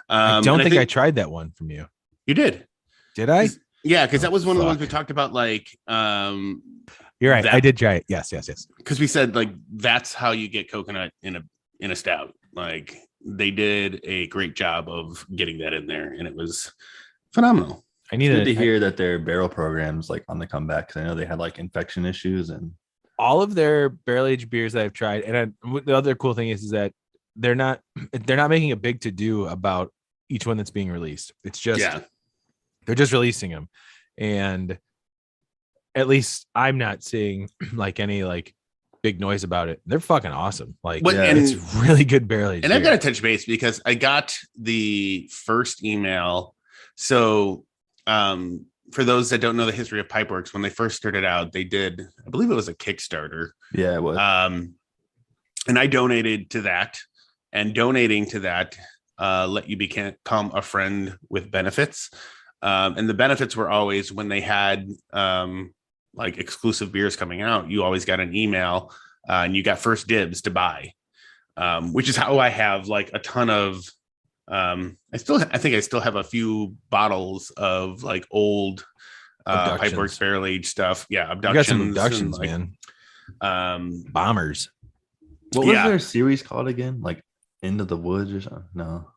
I don't think I tried that one from you. You did. Did I? Yeah, because that was one of the ones fuck. we talked about. Like, You're right. that- I did try it. Yes. because we said like that's how you get coconut in a stout. Like they did a great job of getting that in there, and it was phenomenal. I It's good to hear that their barrel program's like on the comeback because I know they had like infection issues and all of their barrel aged beers that I've tried, and the other cool thing is that they're not making a big to do about each one that's being released. It's just they're just releasing them, and at least I'm not seeing like any like big noise about it. They're fucking awesome. Like it's really good barrel aged. And I've got to touch base because I got the first email. So for those that don't know the history of Pipeworks, when they first started out, they did, I believe it was a Kickstarter. Yeah, it was. And I donated to that, and donating to that let you become a friend with benefits. And the benefits were always when they had like exclusive beers coming out, you always got an email and you got first dibs to buy, which is how I have like a ton of I think I still have a few bottles of like old Pipeworks barrel aged stuff. Yeah, abductions. You got some abductions, like, man. Bombers. What was their series called again? Like Into the Woods or something? No.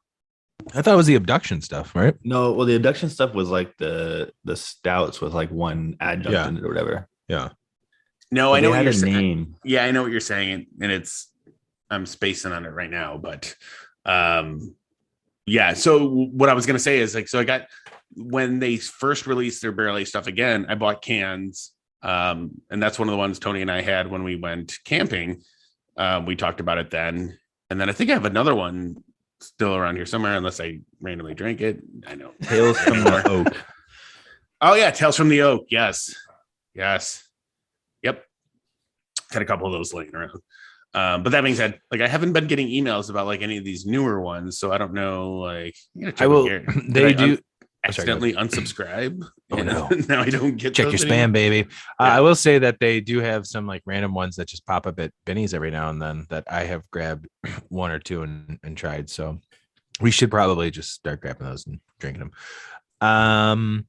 I thought it was the abduction stuff, right? No, well, the abduction stuff was like the stouts with like one adjunct in it or whatever. Yeah. No, I know what you're saying. Yeah, I know what you're saying, and I'm spacing on it right now, but yeah. So what I was gonna say is like, so I got when they first released their barrel aged stuff again, I bought cans, and that's one of the ones Tony and I had when we went camping. We talked about it then, and then I think I have another one still around here somewhere, unless I randomly drank it. I know. Tales from the Oak. Oh yeah, Tales from the Oak. Yes. Yep. Got a couple of those laying around. But that being said, like I haven't been getting emails about like any of these newer ones, so I don't know. Like I will. They do accidentally unsubscribe. Oh no! Now I don't get. Check your spam, baby. I will say that they do have some like random ones that just pop up at Benny's every now and then that I have grabbed one or two and tried. So we should probably just start grabbing those and drinking them.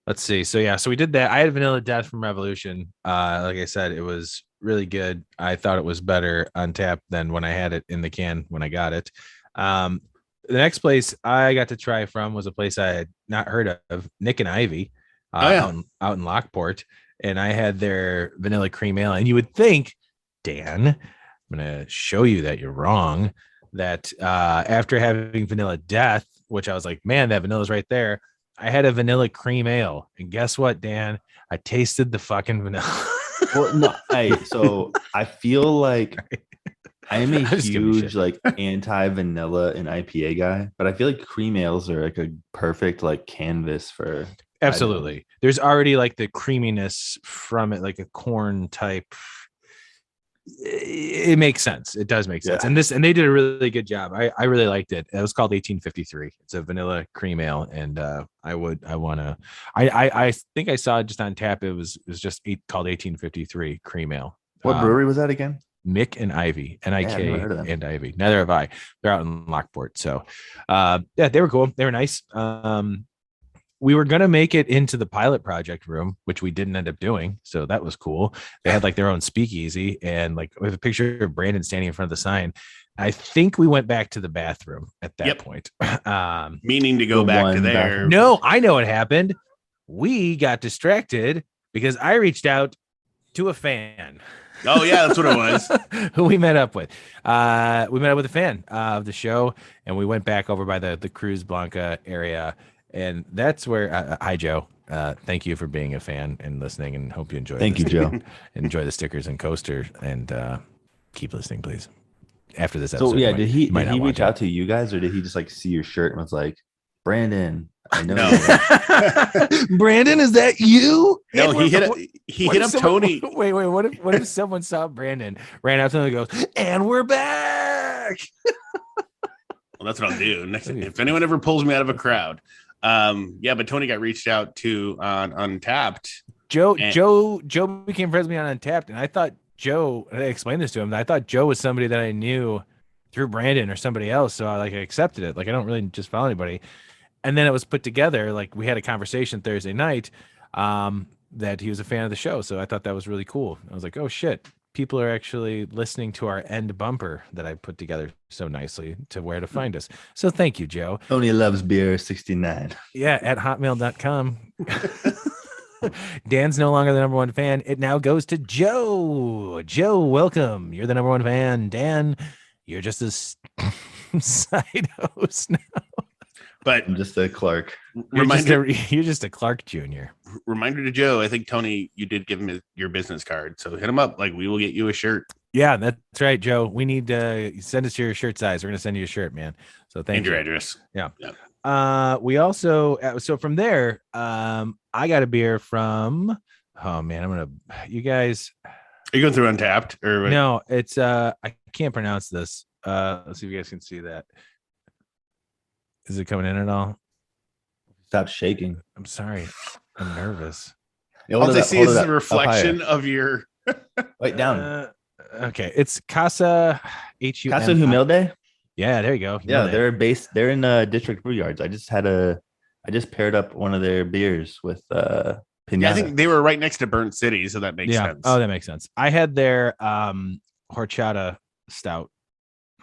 Let's see. So we did that. I had Vanilla Death from Revolution. Like I said, it was really good. I thought it was better on tap than when I had it in the can when I got it. The next place I got to try from was a place I had not heard of, Nick and Ivy, out in Lockport, and I had their vanilla cream ale. And you would think, Dan, I'm going to show you that you're wrong. That after having Vanilla Death, which I was like, man, that vanilla's right there. I had a vanilla cream ale, and guess what, Dan? I tasted the fucking vanilla. Well, no, so I feel like I am a huge like anti-vanilla and IPA guy, but I feel like cream ales are like a perfect like canvas for. Absolutely. There's already like the creaminess from it, like a corn type. It makes sense. It does make sense. And they did a really good job. I really liked it. It was called 1853. It's a vanilla cream ale. And I think I saw it just on tap. It was just called 1853 cream ale. What brewery was that again? Mick and Ivy, N-I-K and Ivy. Neither have I. They're out in Lockport. So they were cool. They were nice. we were going to make it into the pilot project room, which we didn't end up doing. So that was cool. They had like their own speakeasy and like with a picture of Brandon standing in front of the sign. I think we went back to the bathroom at that point. Meaning to go back to there. Bathroom. No, I know what happened. We got distracted because I reached out to a fan. Oh yeah, that's what it was. Who we met up with. We met up with a fan of the show, and we went back over by the Cruz Blanca area, and that's where. Hi, Joe. Thank you for being a fan and listening, and hope you enjoy. Thank you, Joe. Enjoy the stickers and coaster, and keep listening, please. After this episode, So yeah, did he reach out to to you guys, or did he just like see your shirt and was like, Brandon? I know. No. Brandon, is that you? No, he hit up Tony. Wait. What if someone saw Brandon, ran out to him and goes, and we're back? Well, that's what I'll do. Next, if anyone ever pulls me out of a crowd. But Tony got reached out to on Untapped. Joe became friends with me on Untapped, and I thought I explained this to him. I thought Joe was somebody that I knew through Brandon or somebody else. So I accepted it. Like, I don't really just follow anybody. And then it was put together. Like, we had a conversation Thursday night that he was a fan of the show. So I thought that was really cool. I was like, oh shit, people are actually listening to our end bumper that I put together so nicely to where to find us. So thank you, Joe. Tony loves beer 69. Yeah, at hotmail.com. Dan's no longer the number one fan. It now goes to Joe. Joe, welcome. You're the number one fan. Dan, you're just a side host now. But I'm just a clerk. You're just a Clark Jr. Reminder to Joe, I think, Tony, you did give him your business card. So hit him up. Like, we will get you a shirt. Yeah, that's right, Joe. We need to send us your shirt size. We're going to send you a shirt, man. So thank you. And your address. Yeah. We also, so from there, I got a beer from, oh man, you guys. Are you going through Untapped or what? No, it's, I can't pronounce this. Let's see if you guys can see that. Is it coming in at all? Stop shaking. I'm sorry. I'm nervous. Yeah, All I see is the reflection of your. Wait, down. Okay. It's Casa HU. Casa Humilde? Yeah, there you go. Yeah, they're in District Brew Yards. I just paired up one of their beers with Pinata. Yeah, I think they were right next to Burnt City, so that makes sense. Oh, that makes sense. I had their horchata stout.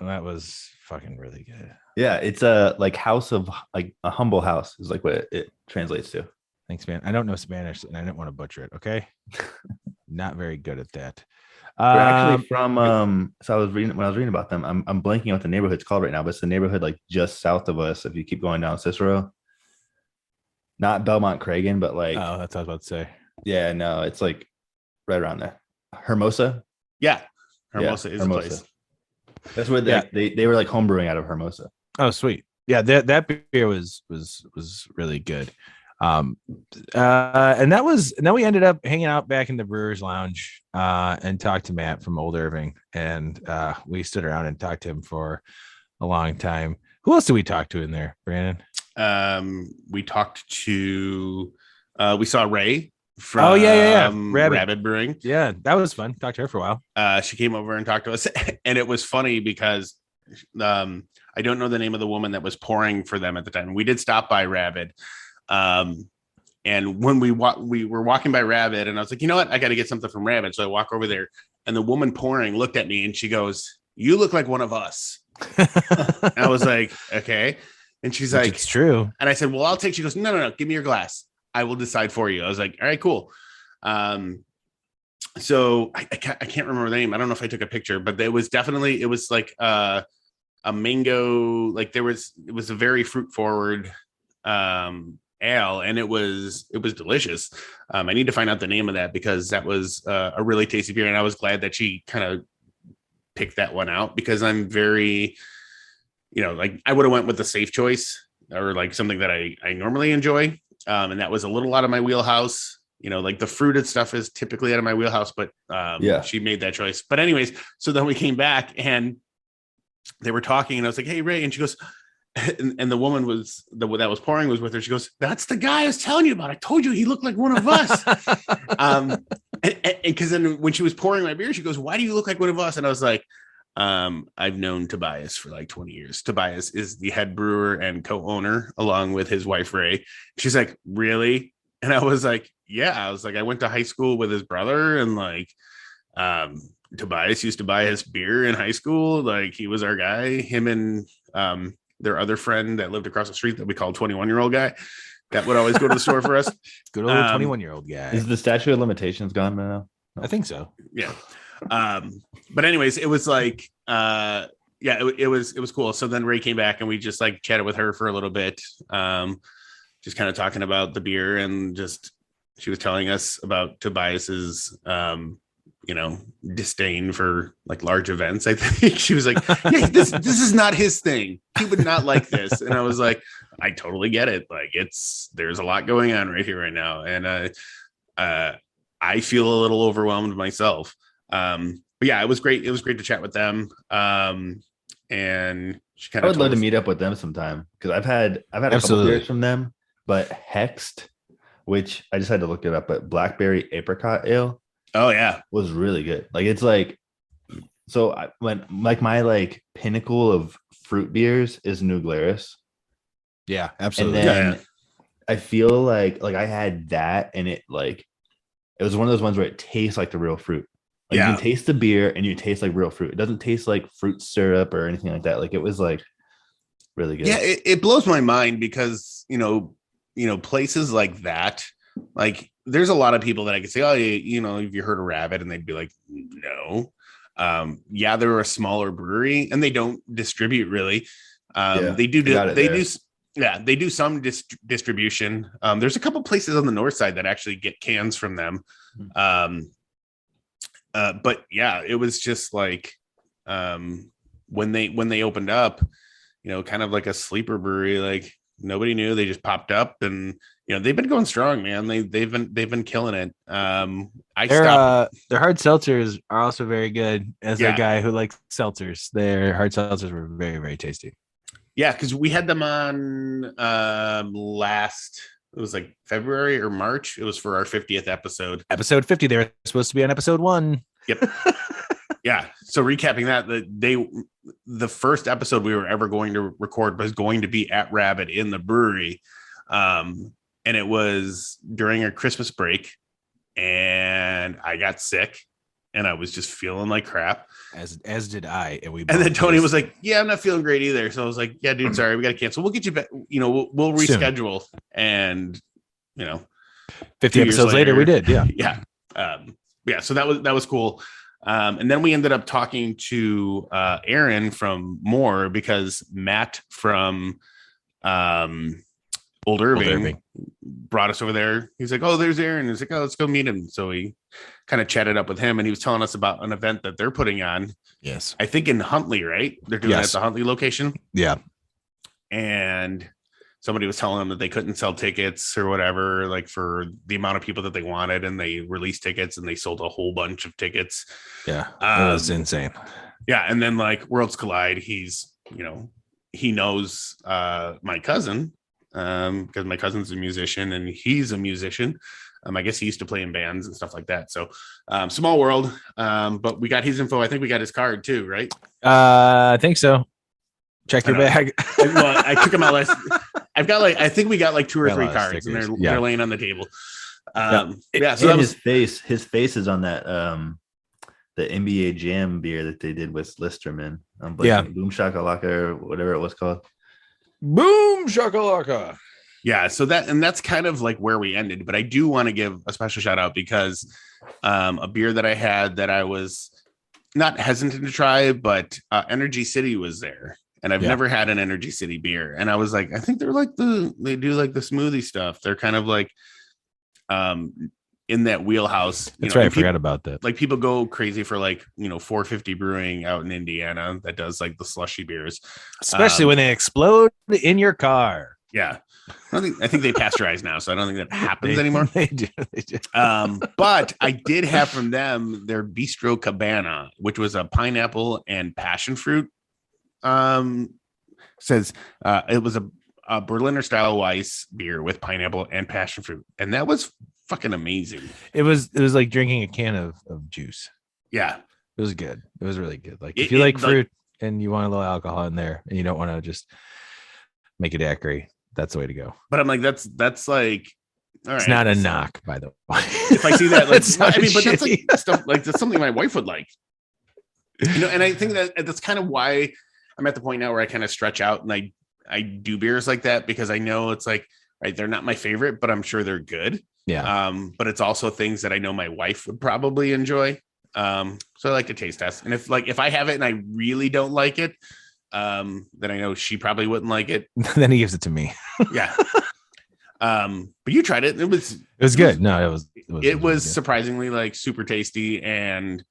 And that was fucking really good. Yeah, it's a house of a humble house is like what it translates to. Thanks, man. I don't know Spanish and I didn't want to butcher it. Okay. Not very good at that. They're actually from so when I was reading about them, I'm blanking out what the neighborhood's called right now, but it's the neighborhood like just south of us if you keep going down Cicero. Not Belmont Cragen, but like oh, that's what I was about to say. Yeah, no, it's like right around there. Hermosa? Yeah. Hermosa is Hermosa. A place. That's where they were like homebrewing out of Hermosa. Oh, sweet. Yeah, that beer was really good. And then we ended up hanging out back in the Brewers Lounge and talked to Matt from Old Irving, and we stood around and talked to him for a long time. Who else did we talk to in there, Brandon? We talked to we saw Ray from Rabbit Brewing. Yeah, that was fun. Talked to her for a while. She came over and talked to us, and it was funny because I don't know the name of the woman that was pouring for them at the time. We did stop by Rabbit. And when we were walking by Rabbit, and I was like, you know what? I got to get something from Rabbit. So I walk over there, and the woman pouring looked at me and she goes, "You look like one of us." I was like, okay. And she's like, it's true. And I said, well, I'll take, she goes, no, give me your glass. I will decide for you. I was like, all right, cool. So I can't remember the name. I don't know if I took a picture, but it was like a mango, like it was a very fruit forward ale, and it was delicious. I need to find out the name of that because that was a really tasty beer, and I was glad that she kind of picked that one out because I'm very, like I would have went with the safe choice or like something that I normally enjoy, and that was a little out of my wheelhouse. Like the fruited stuff is typically out of my wheelhouse, but she made that choice. But anyways, so then we came back and they were talking, and I was like, "Hey, Ray," and she goes. And the woman that was pouring was with her. She goes, "That's the guy I was telling you about. I told you he looked like one of us." Because then when she was pouring my beer, she goes, "Why do you look like one of us?" And I was like, I've known Tobias for like 20 years. Tobias is the head brewer and co-owner along with his wife, Ray. She's like, really? And I was like, yeah. I was like, I went to high school with his brother, and like, Tobias used to buy his beer in high school. Like, he was our guy. Him and their other friend that lived across the street that we called 21-year-old guy that would always go to the store for us. Good old 21-year-old guy. Is the statute of limitations gone now? I think so. Yeah. But anyways, it was like, it was cool. So then Ray came back and we just like chatted with her for a little bit. Just kind of talking about the beer, and just, she was telling us about Tobias's, disdain for like large events. I think she was like, yeah, this is not his thing. He would not like this. And I was like, I totally get it. Like, there's a lot going on right here right now. And, I feel a little overwhelmed myself. But yeah, it was great. It was great to chat with them. And she kind of, I would love to meet up with them sometime, because I've had a couple beers from them, but Hexed, which I just had to look it up, but Blackberry Apricot Ale. Oh yeah, was really good. Like, it's like, so when like my like pinnacle of fruit beers is New Glarus. Yeah, absolutely. And then I feel like I had that, and it was one of those ones where it tastes like the real fruit. Like, you can taste the beer and you taste like real fruit. It doesn't taste like fruit syrup or anything like that. Like, it was like really good. Yeah, it blows my mind because places like that, like, there's a lot of people that I could say, oh, have you heard of Rabbit? And they'd be like, no. They're a smaller brewery and they don't distribute really. They do some distribution. There's a couple places on the north side that actually get cans from them. But yeah, it was just like, when they opened up, kind of like a sleeper brewery, like nobody knew. They just popped up, and they've been going strong, man. They've been killing it. Their hard seltzers are also very good. As a guy who likes seltzers, their hard seltzers were very, very tasty. Yeah, because we had them on it was like February or March. It was for our 50th episode. Episode 50. They were supposed to be on episode 1. Yep. Yeah. So recapping that, the first episode we were ever going to record was going to be at Rabbit in the brewery. And it was during our Christmas break, and I got sick and I was just feeling like crap. As did I. And then Tony was like, yeah, I'm not feeling great either. So I was like, yeah, dude, sorry, we got to cancel. We'll get you back. We'll reschedule. Soon. And 50 episodes later, we did. Yeah. Yeah. So that was cool. And then we ended up talking to Aaron from Moore, because Matt from Old Irving brought us over there. He's like, oh, there's Aaron. He's like, oh, let's go meet him. So we kind of chatted up with him, and he was telling us about an event that they're putting on. Yes. I think in Huntley, right? They're doing it at the Huntley location. Yeah. And somebody was telling them that they couldn't sell tickets or whatever, like for the amount of people that they wanted, and they released tickets and they sold a whole bunch of tickets. Yeah. That was insane. Yeah. And then like Worlds Collide, he knows my cousin, because my cousin's a musician and he's a musician. I guess he used to play in bands and stuff like that. So small world. But we got his info. I think we got his card too, right? I think so. Check your bag. Well, I took him out last. I think we got like 2 or 3 cards, and they're laying on the table. So his face is on that the NBA Jam beer that they did with Listerman. Boom Shakalaka or whatever it was called. Boom Shakalaka. Yeah, so that's kind of like where we ended. But I do want to give a special shout out, because a beer that I had that I was not hesitant to try, but Energy City was there. And I've never had an Energy City beer. And I was like, I think they're like they do like the smoothie stuff. They're kind of like in that wheelhouse. That's right. I forgot about that. Like, people go crazy for like, 450 Brewing out in Indiana that does like the slushy beers. Especially when they explode in your car. Yeah. I think they pasteurize now, so I don't think that happens anymore. They do. But I did have from them their Bistro Cabana, which was a pineapple and passion fruit. Says it was a Berliner style Weiss beer with pineapple and passion fruit, and that was fucking amazing. It was like drinking a can of juice. Yeah. It was good. It was really good. Like if you like fruit and you want a little alcohol in there and you don't want to just make it daiquiri, that's the way to go. But I'm like, that's like, all right. It's not a knock, by the way. If I see that, like, I mean, but shitty. that's like stuff like that's something my wife would like. And I think that's kind of why I'm at the point now where I kind of stretch out and I do beers like that, because I know it's like, right, they're not my favorite, but I'm sure they're good. Yeah. But it's also things that I know my wife would probably enjoy. So I like to taste test. And if I have it and I really don't like it, then I know she probably wouldn't like it. Then he gives it to me. Yeah. But you tried it. It was good. No, it was surprisingly like super tasty and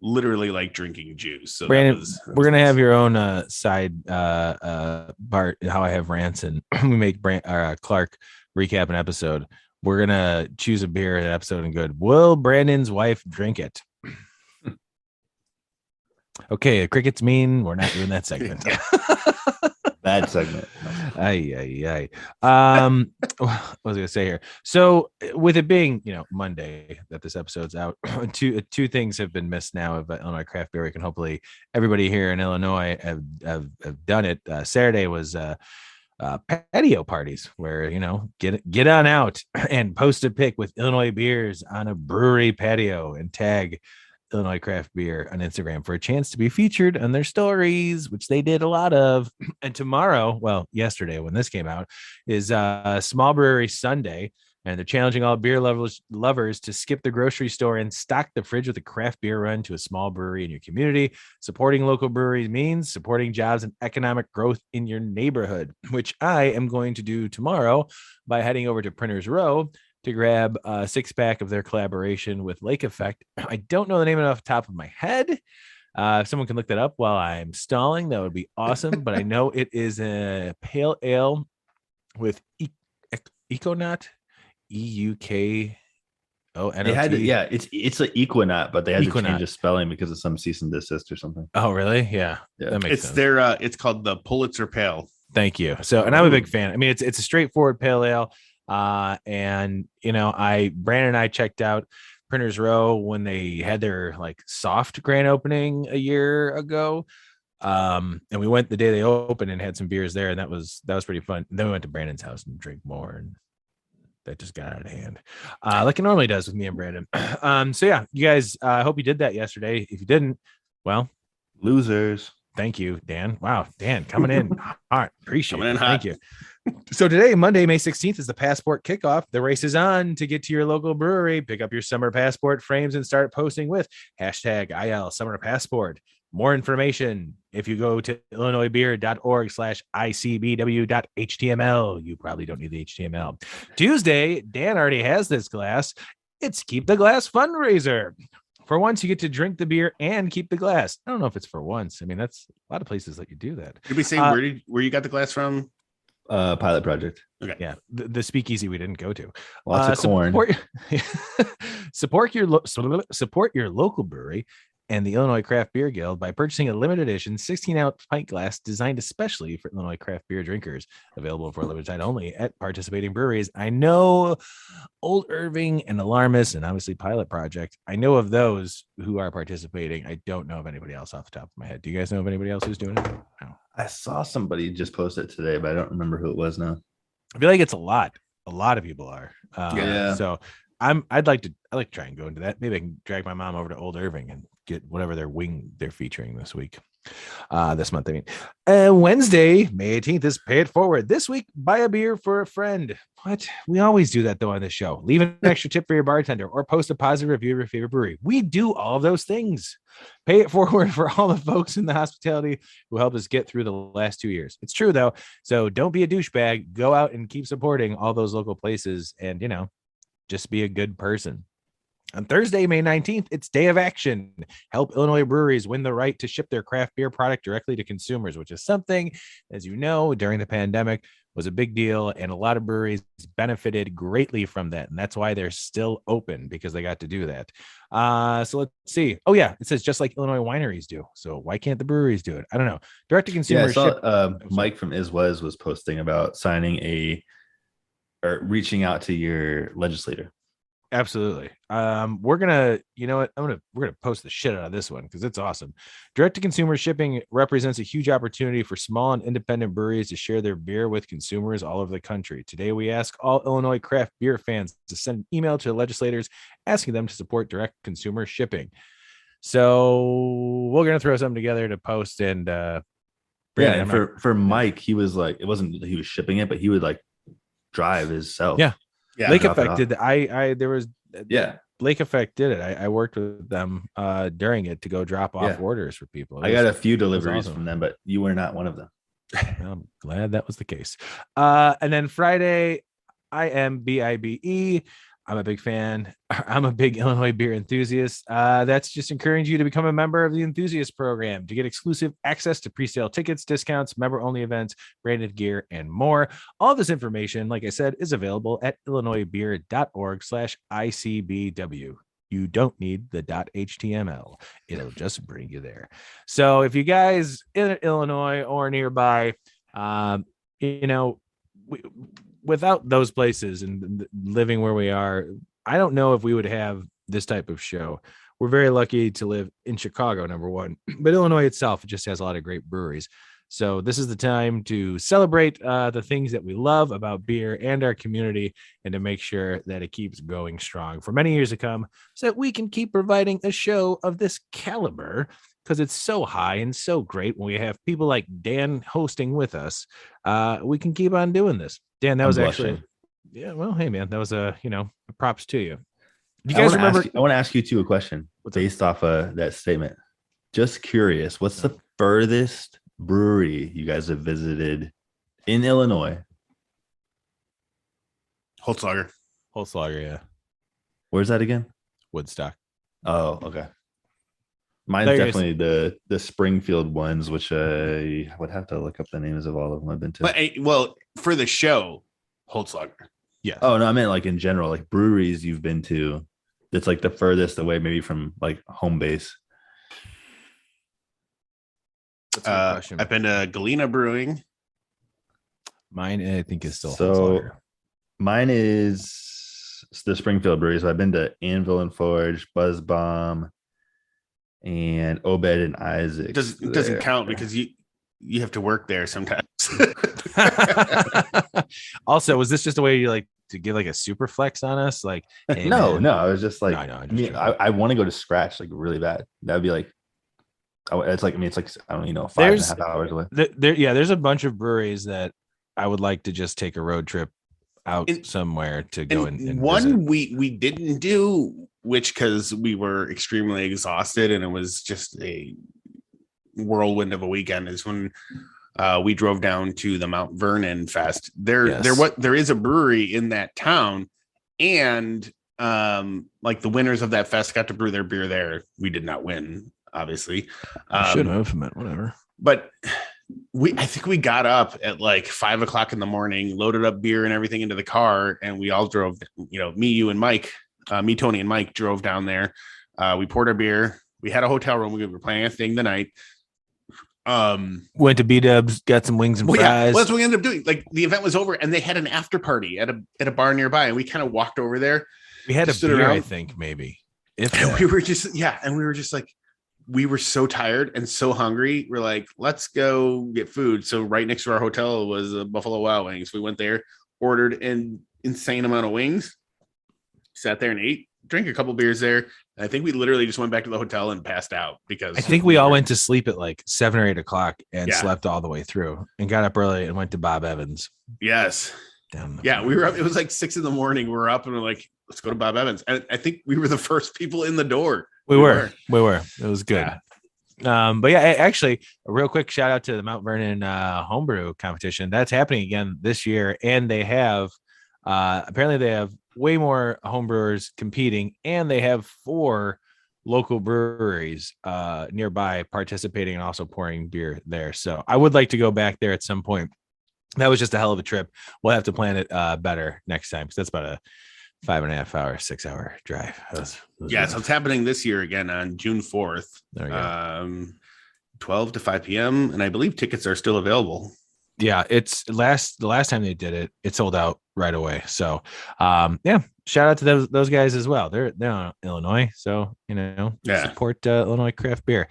literally like drinking juice. So Brandon, we're gonna have your own side part. How I have rants and we make Clark recap an episode. We're gonna choose a beer in an episode and good. Will Brandon's wife drink it? Okay, crickets mean we're not doing that segment. Bad segment. Aye. What was I gonna say here? So with it being, Monday that this episode's out, two things have been missed now of Illinois Craft Beer Week, and hopefully everybody here in Illinois have done it. Saturday was patio parties where get on out and post a pic with Illinois beers on a brewery patio and tag Illinois Craft Beer on Instagram for a chance to be featured on their stories, which they did a lot of. And tomorrow, well, yesterday when this came out, is Small Brewery Sunday, and they're challenging all beer lovers to skip the grocery store and stock the fridge with a craft beer run to a small brewery in your community. Supporting local breweries means supporting jobs and economic growth in your neighborhood, which I am going to do tomorrow by heading over to Printers Row to grab a 6-pack of their collaboration with Lake Effect. I don't know the name off the top of my head. If someone can look that up while I'm stalling, that would be awesome. But I know it is a pale ale with Econaut, EUKONOT. They had to, it's an Equinaut, but they had to change the spelling because of some cease and desist or something. Oh, really? Yeah. That makes sense. It's called the Pulitzer Pale. Thank you. So, and I'm a big fan. I mean, it's a straightforward pale ale. And Brandon and I checked out Printers Row when they had their like soft grand opening a year ago. And we went the day they opened and had some beers there, and that was pretty fun. And then we went to Brandon's house and drank more, and that just got out of hand, like it normally does with me and Brandon. So yeah, you guys, I hope you did that yesterday. If you didn't, well, losers. Thank you, Dan. Wow, Dan coming in hot. Appreciate it. Thank you. So today, Monday, May 16th, is the Passport Kickoff. The race is on to get to your local brewery. Pick up your summer passport frames and start posting with hashtag IL Summer Passport. More information if you go to illinoisbeer.org/icbw.html. You probably don't need the HTML. Tuesday, Dan already has this glass. It's Keep the Glass fundraiser. For once, you get to drink the beer and keep the glass. I don't know if it's for once. I mean, that's a lot of places let you do that. Did we say where you got the glass from? Pilot project. Okay. Yeah, the speakeasy we didn't go to. Lots of corn. Support your local brewery and the Illinois Craft Beer Guild by purchasing a limited edition 16-ounce pint glass designed especially for Illinois craft beer drinkers, available for a limited time only at participating breweries. I know Old Irving and Alarmist and obviously Pilot Project. I know of those who are participating. I don't know of anybody else off the top of my head. Do you guys know of anybody else who's doing it? No. I saw somebody just post it today, but I don't remember who it was now. I feel like it's a lot of people are. So I'd like to try and go into that. Maybe I can drag my mom over to Old Irving and get whatever they're featuring this week. This month, I mean. Wednesday, May 18th is Pay It Forward. This week, buy a beer for a friend. What? We always do that though on this show. Leave an extra tip for your bartender or post a positive review of your favorite brewery. We do all of those things. Pay it forward for all the folks in the hospitality who helped us get through the last 2 years. It's true though. So don't be a douchebag. Go out and keep supporting all those local places and, just be a good person. On Thursday, May 19th, it's Day of Action. Help Illinois breweries win the right to ship their craft beer product directly to consumers, which is something, as you know, during the pandemic was a big deal. And a lot of breweries benefited greatly from that. And that's why they're still open, because they got to do that. So let's see. Oh, yeah. It says just like Illinois wineries do. So why can't the breweries do it? I don't know. Direct to consumer. Yeah, I saw, Mike from was posting about reaching out to your legislator. Absolutely. We're gonna, you know what? We're gonna post the shit out of this one because it's awesome. Direct to consumer shipping represents a huge opportunity for small and independent breweries to share their beer with consumers all over the country. Today, we ask all Illinois craft beer fans to send an email to legislators asking them to support direct consumer shipping. So we're gonna throw something together to post and Yeah, and for Myke, he was like, it wasn't he was shipping it, but he would like drive himself. Yeah. Yeah, Lake Effect did. There was Yeah. Lake Effect did it. I worked with them during it to go drop off orders for people. I got a few deliveries from them, but you were not one of them. I'm glad that was the case. And then Friday, IMBIBE. I'm a big fan. I'm a big Illinois beer enthusiast. That's just encouraging you to become a member of the enthusiast program to get exclusive access to pre-sale tickets, discounts, member-only events, branded gear, and more. All this information, like I said, is available at illinoisbeer.org/ICBW. You don't need the .html. It'll just bring you there. So if you guys in Illinois or nearby, without those places and living where we are, I don't know if we would have this type of show. We're very lucky to live in Chicago, number one, but Illinois itself just has a lot of great breweries. So this is the time to celebrate the things that we love about beer and our community and to make sure that it keeps going strong for many years to come so that we can keep providing a show of this caliber, because it's so high and so great when we have people like Dan hosting with us. We can keep on doing this. Dan, that was actually, yeah, well, hey man, that was props to you. Do you guys remember? I want to ask you two a question based off of that statement. Just curious, what's the furthest brewery you guys have visited in Illinois? Holzlager. Holzlager, yeah. Where's that again? Woodstock. Oh, okay. Mine's definitely the Springfield ones, which I would have to look up the names of all of them I've been to. But well, for the show, Holzlager. Yeah. Oh no, I meant like in general, like breweries you've been to. That's like the furthest away, maybe from like home base. That's a good question. I've been to Galena Brewing. Mine, I think, is still so. Mine is the Springfield breweries. So I've been to Anvil and Forge, Buzz Bomb, and Obed and Isaac. It doesn't count because you have to work there sometimes. Also, was this just a way you like to give like a super flex on us? Like, hey, no, I was just like, I want to go to Scratch like really bad. That would be like, it's like, it's like, I don't know, 5.5 hours away. There's a bunch of breweries that I would like to just take a road trip out somewhere to go and one visit. we didn't do, which because we were extremely exhausted and it was just a whirlwind of a weekend, is when we drove down to the Mount Vernon Fest. There is a brewery in that town, and like the winners of that fest got to brew their beer there. We did not win, obviously. Should have, but whatever. But I think we got up at like 5 o'clock in the morning, loaded up beer and everything into the car, and we all drove. Me, you, and Mike, Tony, and Mike drove down there. We poured our beer. We had a hotel room. We were planning on staying the night. Went to B-Dubs, got some wings and fries. Yeah, well, that's what we ended up doing. Like the event was over, and they had an after party at a bar nearby, and we kind of walked over there. We had a beer, around. I think maybe. We were just like. We were so tired and so hungry. We're like, let's go get food. So right next to our hotel was a Buffalo Wild Wings. We went there, ordered an insane amount of wings, sat there and ate, drank a couple beers there. And I think we literally just went back to the hotel and passed out because I think we all went to sleep at like 7 or 8 o'clock and slept all the way through and got up early and went to Bob Evans. Yes. We were up. It was like 6 a.m. We were up and we're like, let's go to Bob Evans. And I think we were the first people in the door. We were. It was good. Yeah. But yeah, actually, a real quick shout out to the Mount Vernon homebrew competition. That's happening again this year, and they have apparently they have way more homebrewers competing, and they have 4 local breweries nearby participating and also pouring beer there. So I would like to go back there at some point. That was just a hell of a trip. We'll have to plan it better next time, because that's about a 5.5 hour, 6 hour drive. So it's happening this year again on June 4th, 12 to 5 p.m. And I believe tickets are still available. Yeah, it's the last time they did it, it sold out right away. So yeah, shout out to those guys as well. They're in Illinois, so support Illinois craft beer.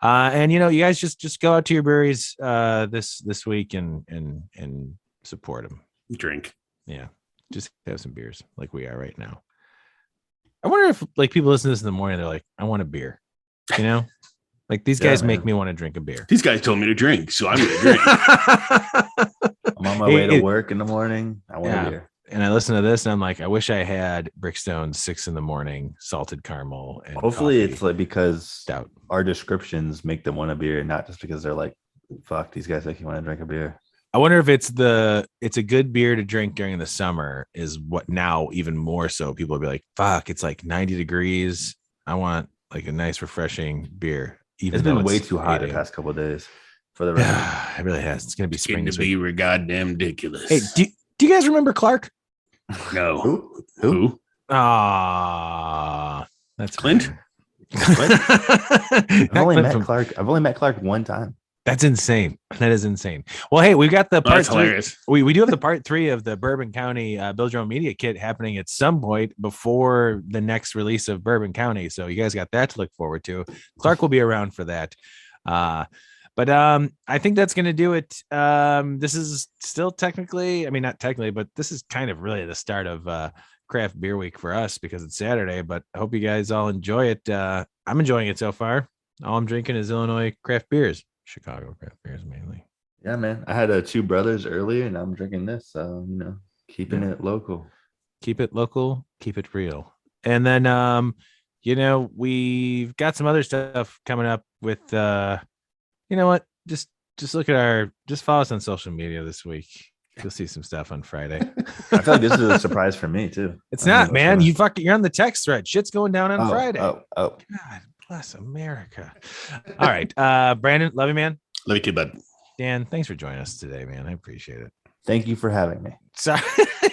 And you guys just go out to your breweries this week and support them. Drink. Yeah, just have some beers like we are right now. I wonder if like people listen to this in the morning, they're like, I want a beer. Like these guys make me want to drink a beer. These guys told me to drink, so I'm going to drink. I'm on my way to work in the morning. I want a beer. And I listen to this and I'm like, I wish I had Brickstone's 6 a.m. salted caramel. And hopefully it's like because stout. Our descriptions make them want a beer, not just because they're like, fuck, these guys make you want to drink a beer. I wonder if it's a good beer to drink during the summer is what now even more so people will be like, fuck, it's like 90 degrees. I want like a nice refreshing beer. It's been way too hot the past couple of days for the rest. It really has. It's going to be spring. It's going to be goddamn ridiculous. Hey, do you guys remember Clark? No. Who? That's Clint. I've only met Clark one time. That's insane. That is insane. Well, hey, we've got the part three. Hilarious. We do have the part 3 of the Bourbon County Build Your Own Media Kit happening at some point before the next release of Bourbon County. So you guys got that to look forward to. Clark will be around for that. But I think that's going to do it. This is still technically, I mean, not technically, but this is kind of really the start of Craft Beer Week for us because it's Saturday. But I hope you guys all enjoy it. I'm enjoying it so far. All I'm drinking is Illinois craft beers. Chicago craft beers mainly. Yeah, man. I had 2 brothers earlier and I'm drinking this. So, keeping it local. Keep it local, keep it real. And then, we've got some other stuff coming up with, you know what? Just look at just follow us on social media this week. You'll see some stuff on Friday. I feel like this is a surprise for me too. It's not, man. You're on the text thread. Shit's going down on Friday. Oh. God bless America. All right. Brandon, love you, man. Love you too, bud. Dan, thanks for joining us today, man. I appreciate it. Thank you for having me. Sorry,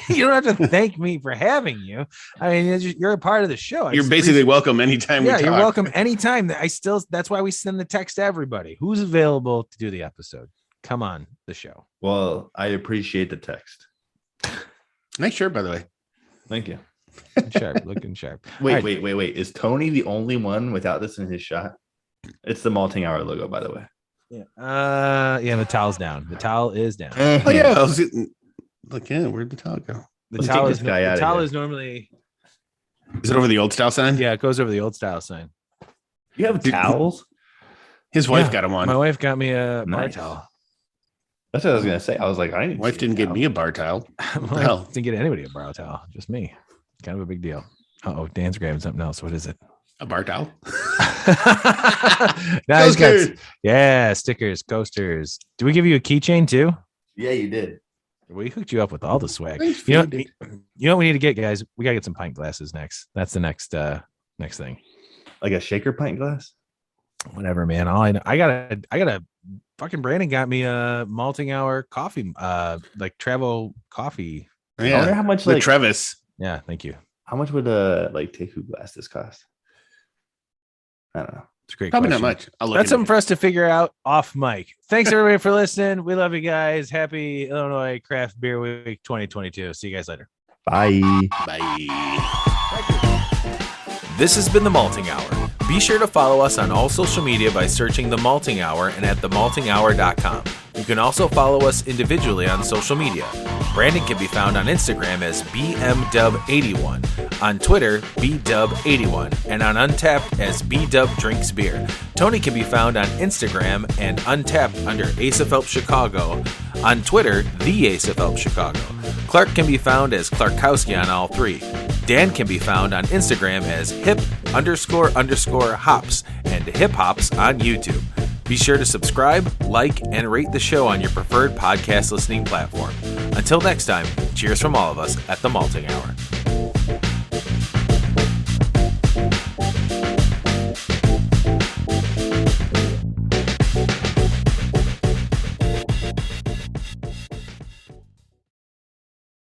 you don't have to thank me for having you. I mean, you're a part of the show. You're basically welcome anytime. Yeah, you're welcome anytime. That's why we send the text to everybody who's available to do the episode. Come on the show. Well, I appreciate the text. Nice shirt, by the way. Thank you. Looking sharp. Wait. Is Tony the only one without this in his shot? It's the Malting Hour logo, by the way. Yeah. The towel's down. The towel is down. Oh yeah. I was where'd the towel go? The towel is normally. Is it over the old style sign? Yeah, it goes over the old style sign. You have towels? His wife got him one. My wife got me a bar towel. That's what I was gonna say. I was like, my wife didn't get me a bar towel. Well, didn't get anybody a bar towel, just me. Kind of a big deal. Oh, Dan's grabbing something else. What is it? A bar towel. Stickers, coasters. Do we give you a keychain too? Yeah, you did. We hooked you up with all the swag. Thanks, you know what we need to get, guys? We gotta get some pint glasses next. That's the next thing. Like a shaker pint glass? Whatever, man. All I got a fucking Brandon got me a Malting Hour coffee, like travel coffee. Yeah. I wonder how much the Trevis. Yeah, thank you. How much would a Teku glasses cost? I don't know. It's a great Probably question. not much. That's something for us to figure out off mic. Thanks everybody for listening. We love you guys. Happy Illinois Craft Beer Week 2022. See you guys later. Bye. This has been The Malting Hour. Be sure to follow us on all social media by searching The Malting Hour and at themaltinghour.com. You can also follow us individually on social media. Brandon can be found on Instagram as BMDub81, on Twitter, BDub81, and on Untapped as BDubDrinksBeer. Tony can be found on Instagram and Untapped under Ace of Help Chicago, on Twitter, The Ace of Help Chicago. Clark can be found as Clarkowski on all 3. Dan can be found on Instagram as hip__hops and hip hops on YouTube. Be sure to subscribe, like, and rate the show on your preferred podcast listening platform. Until next time, cheers from all of us at The Malting Hour.